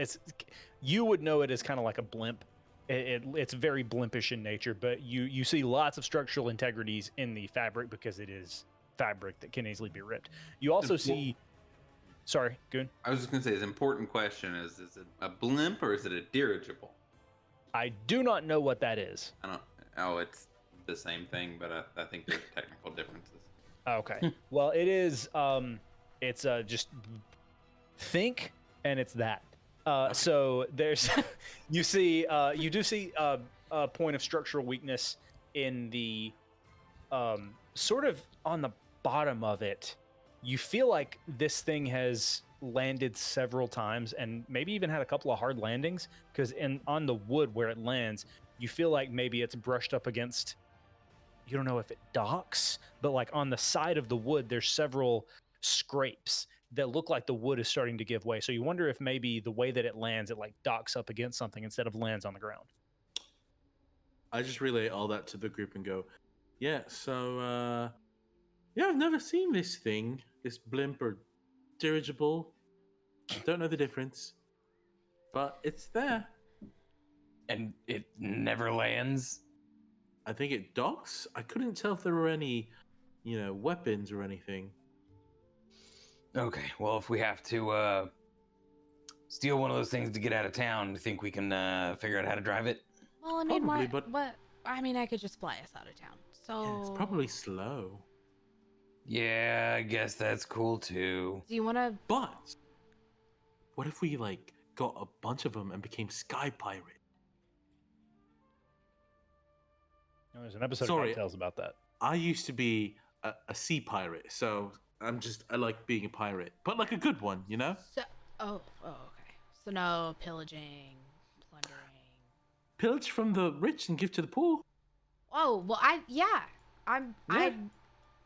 You would know it as kind of like a blimp. It's very blimpish in nature, but you see lots of structural integrities in the fabric because it is fabric that can easily be ripped. You also see. Sorry, Goon. I was just gonna say, the important question is it a blimp or is it a dirigible? I do not know what that is. I don't. Oh, it's the same thing, but I think there's technical differences. Okay. Well, it is. It's just think, and it's that. So there's, you do see a point of structural weakness in the, sort of on the bottom of it. You feel like this thing has landed several times and maybe even had a couple of hard landings, because on the wood where it lands, you feel like maybe it's brushed up against, you don't know if it docks, but like on the side of the wood, there's several scrapes that look like the wood is starting to give way. So you wonder if maybe the way that it lands, it like docks up against something instead of lands on the ground. I just relay all that to the group and go, yeah, so, yeah, I've never seen this thing, this blimp or dirigible. Don't know the difference, but it's there. And it never lands. I think it docks. I couldn't tell if there were any, weapons or anything. Okay, well, if we have to steal one of those things to get out of town, do you think we can figure out how to drive it? Well, I mean, Probably, what? I mean, I could just fly us out of town. So Yeah, it's probably slow. Yeah, I guess that's cool too. Do you want to? But what if we got a bunch of them and became sky pirates? There's an episode Sorry. of Tales about that. I used to be a sea pirate, so I like being a pirate, but like a good one, you know? So, okay. So no pillaging, plundering. Pillage from the rich and give to the poor. Oh well, I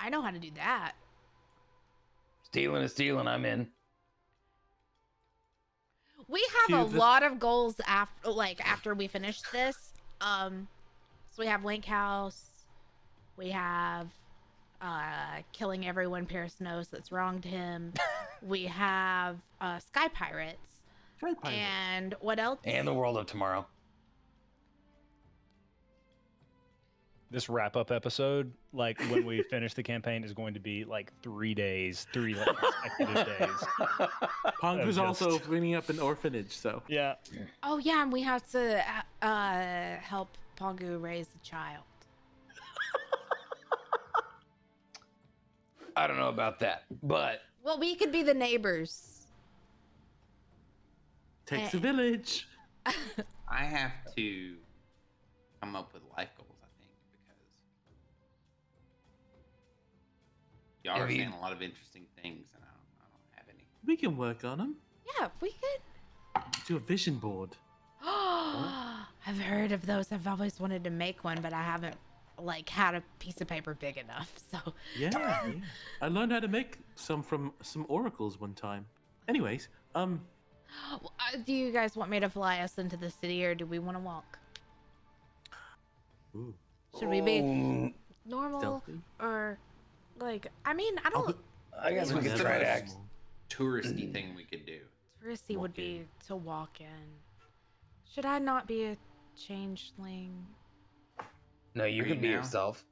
know how to do that. Stealing is stealing, I'm in. We have Cue a the- lot of goals after we finish this. So we have Link House. We have killing everyone Paris knows that's wronged him. We have Sky Pirates. Sky pirates. And what else? And the world of tomorrow. This wrap-up episode, like when we finish the campaign, is going to be like 3 days, 3 like, consecutive days. Pongu's just- also cleaning up an orphanage, so. Yeah. Oh yeah, and we have to help Pongu raise a child. I don't know about that, but Well, we could be the neighbors. Takes a village. I have to come up with life goals, I think, because y'all are saying a lot of interesting things, and I don't have any. We can work on them. Yeah, we could. Do a vision board. I've heard of those. I've always wanted to make one, but I haven't had a piece of paper big enough. So Yeah. I learned how to make some from some oracles one time. Anyways, do you guys want me to fly us into the city, or do we want to walk? ooh, Should we be Oh, normal Stealthy? or like? I mean, I I'll don't. put- I guess we What's can the try to most act. touristy thing we could do? Touristy would Walk be in. to walk in. Should I not be a changeling? No, you Are can you be now? yourself.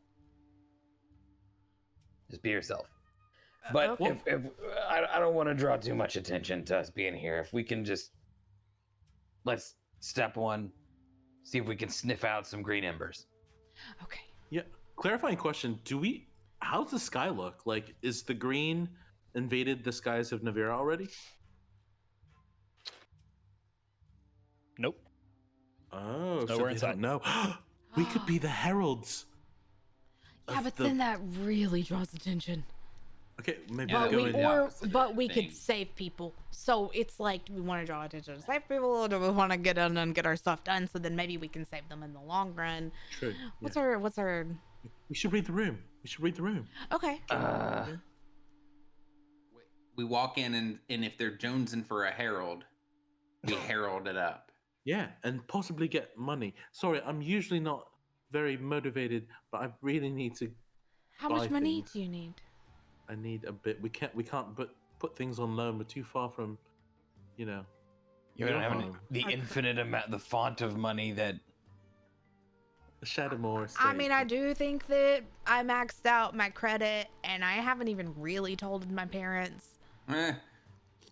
Just be yourself. But Okay. if I don't want to draw too much attention to us being here, if we can just let's step one, see if we can sniff out some green embers. Okay. Yeah. Clarifying question: how's the sky look? Like, is the green invaded the skies of Navira already? Nope. Oh, so nowhere they inside. don't know. We could be the heralds. Yeah, of but the- then that really draws attention. Okay, maybe Yeah, But go we in. we thing. could save people. So it's like, do we want to draw attention to save people, or do we want to get in and get our stuff done? So then maybe we can save them in the long run. True. What's yeah. our? We should read the room. Okay. We walk in, and if they're jonesing for a herald, we herald it up. Yeah, and possibly get money. Sorry, I'm usually not very motivated, but I really need to. How buy much money things. do you need? I need a bit. We can't put things on loan. We're too far from, You don't have Johan. the infinite amount, the font of money that. the Shadowmoor estate. I mean, I do think that I maxed out my credit, and I haven't even really told my parents. Eh,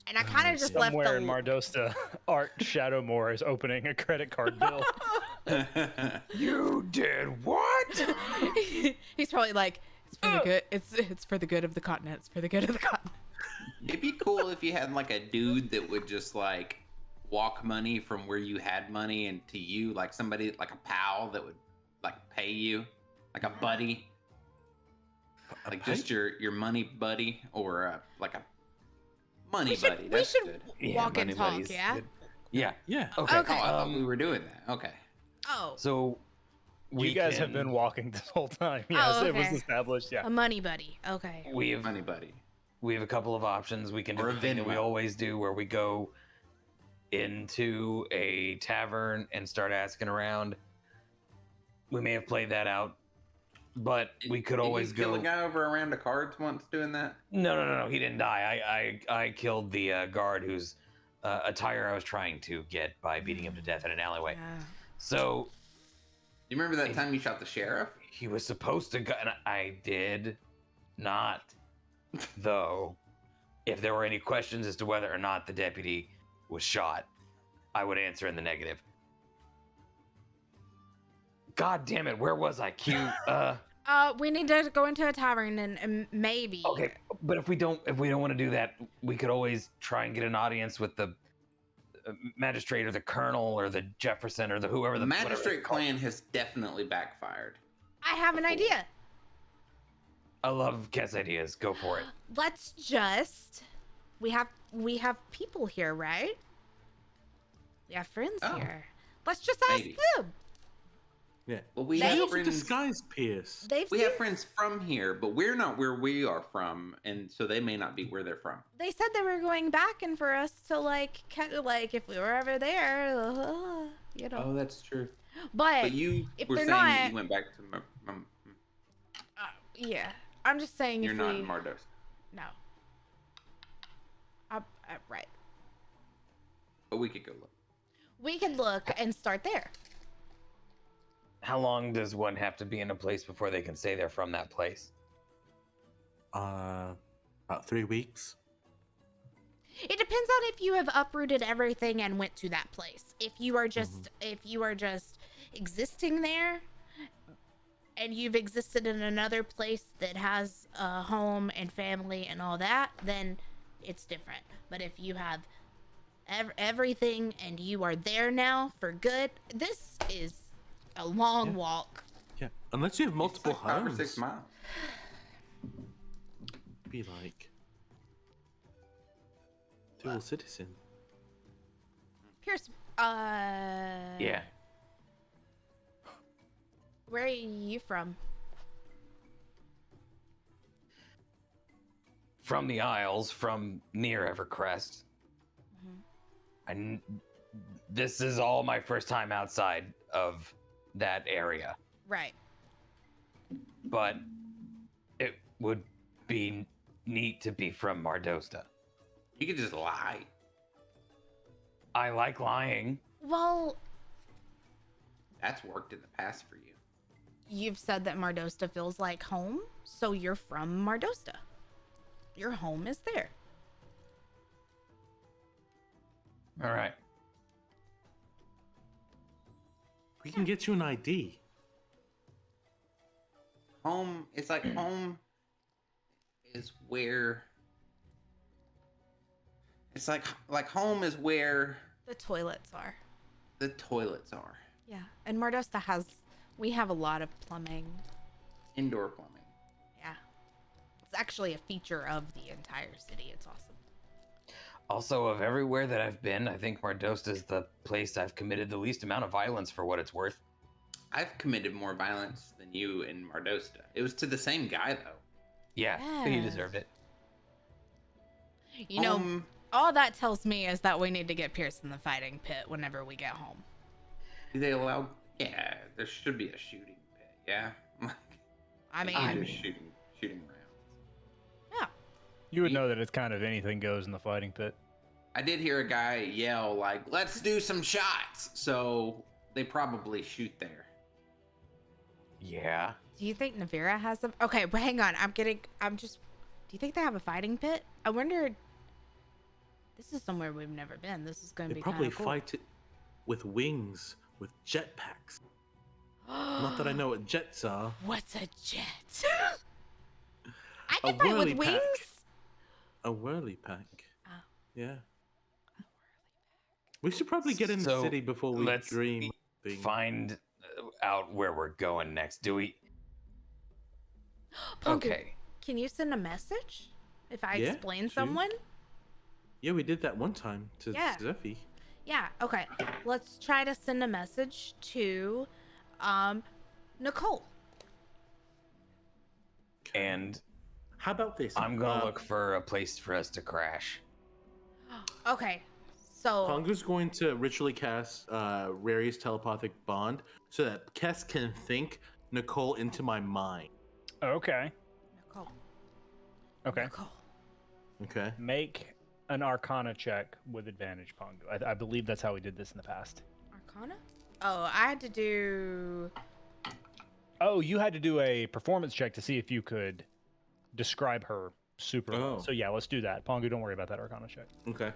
And I kind of just left Somewhere in the. Mardosta, Art Shadowmoor is opening a credit card bill. You did what? He's probably like, it's for the good. It's for the good of the continent. It's for the good of the continent. It'd be cool if you had like a dude that would just like walk money from where you had money and to you, like somebody like a pal that would like pay you, like a buddy, like just your money buddy, or like a money buddy. We That's should good. walk and money talk. buddies. Yeah. Good. Yeah. Yeah. Okay. Okay. Oh, I thought we were doing that. Okay. Oh, So we You guys have can- been walking this whole time. Yes, it was okay. established. Yeah. a money buddy. Okay. We have Money buddy. we have a couple of options. We can do Or a the thing that we Venmo. always do, where we go into a tavern and start asking around. We may have played that out, but we could Didn't always you kill go. a guy over a round of cards once doing that. No. He didn't die. I killed the guard whose attire I was trying to get by beating him to death in an alleyway. Yeah. So You remember that time you shot the sheriff? he was supposed to go, and I did not. Though, if there were any questions as to whether or not the deputy was shot, I would answer in the negative. God damn it, where was I? Q. We need to go into a tavern and maybe. Okay, but if we don't want to do that, we could always try and get an audience with the magistrate or the colonel or the Jefferson or the whoever The whatever magistrate it's called. plan has definitely backfired. I have an idea. I love Ket's ideas. Go for it. Let's just. We have people here, right? We have friends Oh. here. Let's just ask Maybe. them. Yeah. Well, we They have also friends. Disguise Pierce. They've We seen, have friends from here, but we're not where we are from, and so they may not be where they're from. They said they were going back and for us to like if we were ever there, you know. Oh, that's true. But But you if were they're saying that not- you went back to. yeah, I'm just saying You're if not we in Mardos. no. Right. But we could go look. We could look and start there. How long does one have to be in a place before they can say they're from that place? About 3 weeks. It depends on if you have uprooted everything and went to that place. If you are just existing there and you've existed in another place that has a home and family and all that, then it's different. But if you have everything and you are there now for good, this is a long Yeah. walk. Yeah. Unless you have multiple It's like 5 or homes. 6 miles. Be like dual citizen. Pierce, Yeah. where are you from? From the Isles, from near Evercrest. Mhm. This is all my first time outside of that area. Right. but it would be neat to be from Mardosta. You could just lie. I like lying. Well, That's worked in the past for you. you've said that Mardosta feels like home, so you're from Mardosta. Your home is there. All right. We can get you an ID. Home, it's like home is where. It's like home is where The toilets are. the toilets are. Yeah, and Mardosta we have a lot of plumbing. Indoor plumbing. Yeah. It's actually a feature of the entire city. It's awesome. Also, of everywhere that I've been, I think Mardosta is the place I've committed the least amount of violence for what it's worth. I've committed more violence than you in Mardosta. It was to the same guy though. Yeah, he Yes. deserved it. You know, all that tells me is that we need to get Pierce in the fighting pit whenever we get home. Do they allow? Yeah, there should be a shooting pit. Yeah. I mean, Just shooting rounds. yeah. You would know that it's kind of anything goes in the fighting pit. I did hear a guy yell like, "Let's do some shots!" So they probably shoot there. Yeah. Do you think Navira has them? Okay, but hang on. Do you think they have a fighting pit? I wonder. This is somewhere we've never been. This is going to They be probably kind of cool. fight it with wings, with jetpacks. Not that I know what jets are. What's a jet? I A can fight with whirly wings. pack. A whirly pack. Oh. Yeah. We should probably get in the So, city before we let's dream things. Find out where we're going next. Do we? Pungu, Okay. Can you send a message if I Yeah, explain shoot. someone? Yeah, we did that one time to Yeah. Zephy. Yeah. Okay. Let's try to send a message to, Nicole. And How about this? I'm gonna look for a place for us to crash. Okay. So. Pongo's going to ritually cast Rari's telepathic bond so that Kess can think Nicole into my mind. Okay. Nicole. Okay. Nicole. Okay. Make an Arcana check with advantage, Pongo. I believe that's how we did this in the past. Arcana? Oh, I had to do. Oh, you had to do a performance check to see if you could describe her super well. Oh. So yeah, let's do that. Pongo, don't worry about that Arcana check. Okay.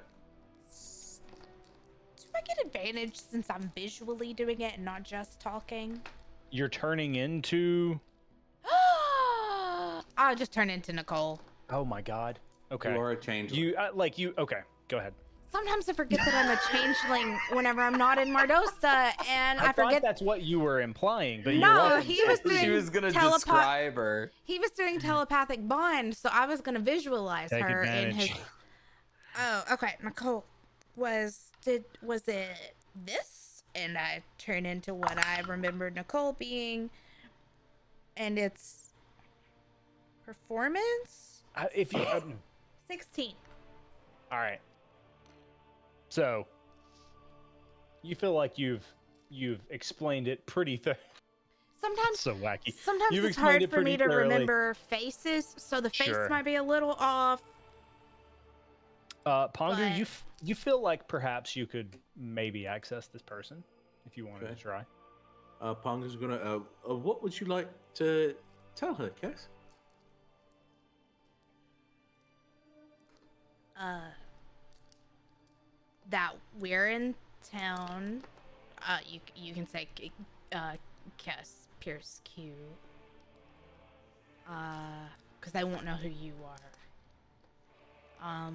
Do I get advantage since I'm visually doing it and not just talking? You're turning into... I'll just turn into Nicole. Oh my god. Okay. You are a changeling. Okay, go ahead. Sometimes I forget that I'm a changeling whenever I'm not in Mardosta, and I thought forget. that's what you were implying, but you're No, welcome. he was doing She was gonna telepa- describe her. He was doing telepathic bond, so I was gonna visualize Take her in advantage. his. Oh, okay. Nicole, was it this? And I turn into what I remember Nicole being, and it's performance If you 16. all right. So you feel like you've explained it pretty Sometimes so wacky. Sometimes You've it's explained hard it for me pretty to thoroughly. remember faces, so the face Sure. might be a little off. Pongo, But- you feel like perhaps you could maybe access this person if you wanted Okay. to try. Pongo's gonna. What would you like to tell her, Kess? That we're in town. You can say Kess Pierce Q. Because they won't know who you are.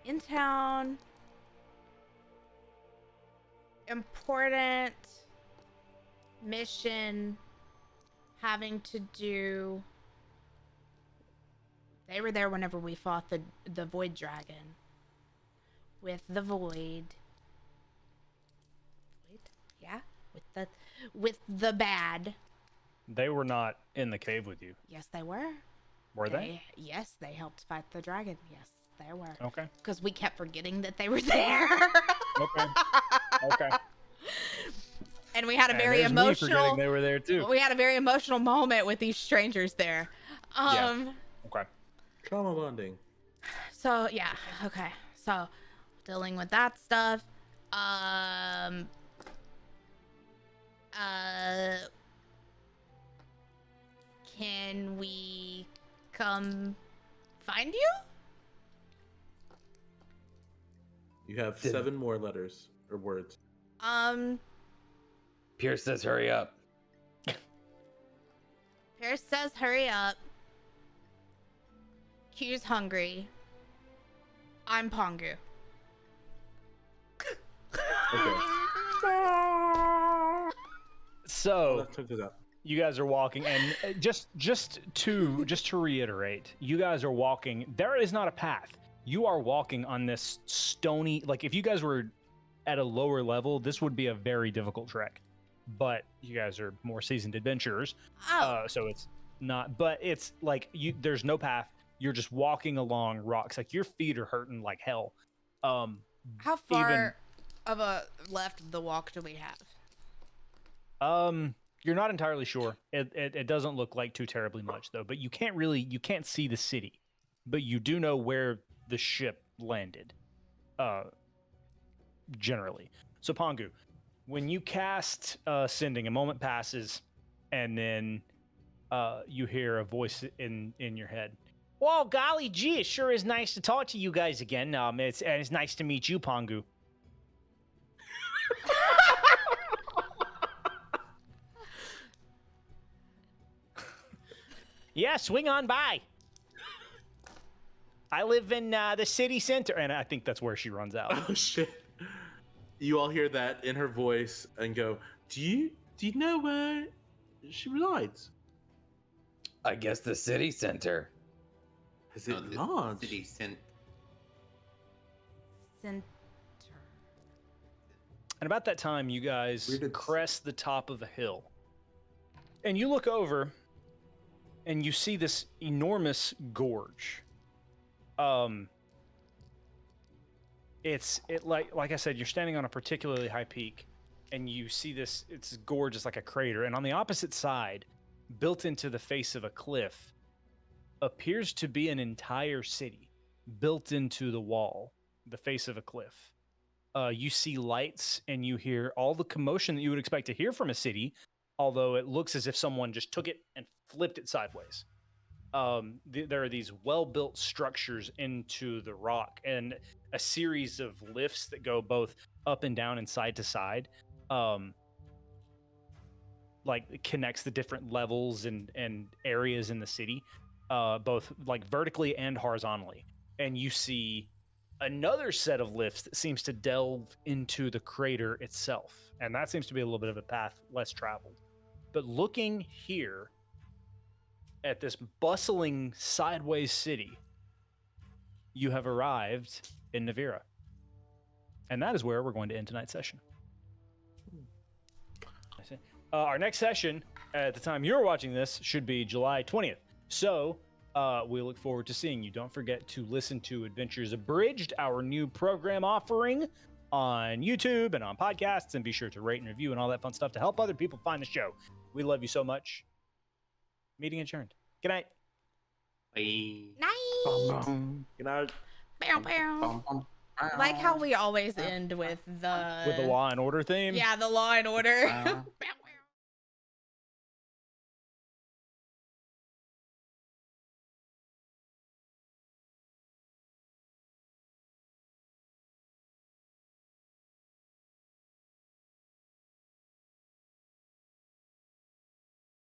In town. Important mission having to do. They were there whenever we fought the Void Dragon. With the Void. Yeah? With the bad. They were not in the cave with you, Yes, they were. were they? Yes, they helped fight the dragon. Yes, they were. Okay. Because we kept forgetting that they were there. Okay. Okay. And we had a And very there's me emotional. forgetting they were there too. We had a very emotional moment with these strangers there. Okay. Trauma bonding. So yeah, okay. So dealing with that stuff. Can we come find you? You have 7 more letters or words. Pierce says, "Hurry up." Pierce says, "Hurry up." Q's hungry. I'm Pongu. Okay. So Check this out. you guys are walking, and just to reiterate, you guys are walking. There is not a path. You are walking on this stony. Like if you guys were at a lower level, this would be a very difficult trek. But you guys are more seasoned adventurers, so it's not. But it's like you. There's no path. You're just walking along rocks. Like your feet are hurting like hell. How far of a left of the walk do we have? You're not entirely sure. It doesn't look like too terribly much though. But you can't see the city, but you do know where the ship landed. Generally. So Pongu, when you cast sending, a moment passes, and then you hear a voice in your head. Well, golly gee, it sure is nice to talk to you guys again. It's nice to meet you, Pongu. Yeah, swing on by. I live in the city center, and I think that's where she runs out. Oh shit! You all hear that in her voice and go, "Do you know where she resides?" I guess the city center. Is it large? City center. Center. And about that time, you guys crest the top of a hill. And you look over, and you see this enormous gorge. It's like I said, you're standing on a particularly high peak, and you see this. It's gorgeous, like a crater. And on the opposite side, built into the face of a cliff, appears to be an entire city built into the wall, the face of a cliff. You see lights, and you hear all the commotion that you would expect to hear from a city, although it looks as if someone just took it and flipped it sideways. There are these well-built structures into the rock, and a series of lifts that go both up and down and side to side, like it connects the different levels and areas in the city, both like vertically and horizontally. And you see another set of lifts that seems to delve into the crater itself, and that seems to be a little bit of a path less traveled. But looking here at this bustling sideways city, you have arrived in Navira. And that is where we're going to end tonight's session. Our next session, at the time you're watching this, should be July 20th. So we look forward to seeing you. Don't forget to listen to Adventures Abridged, our new program offering on YouTube and on podcasts, and be sure to rate and review and all that fun stuff to help other people find the show. We love you so much. Meeting adjourned. Good night. Bye. Nice. Good night. Bow, bow. I like how we always end with the With the Law and Order theme. Yeah, the Law and Order. Bow,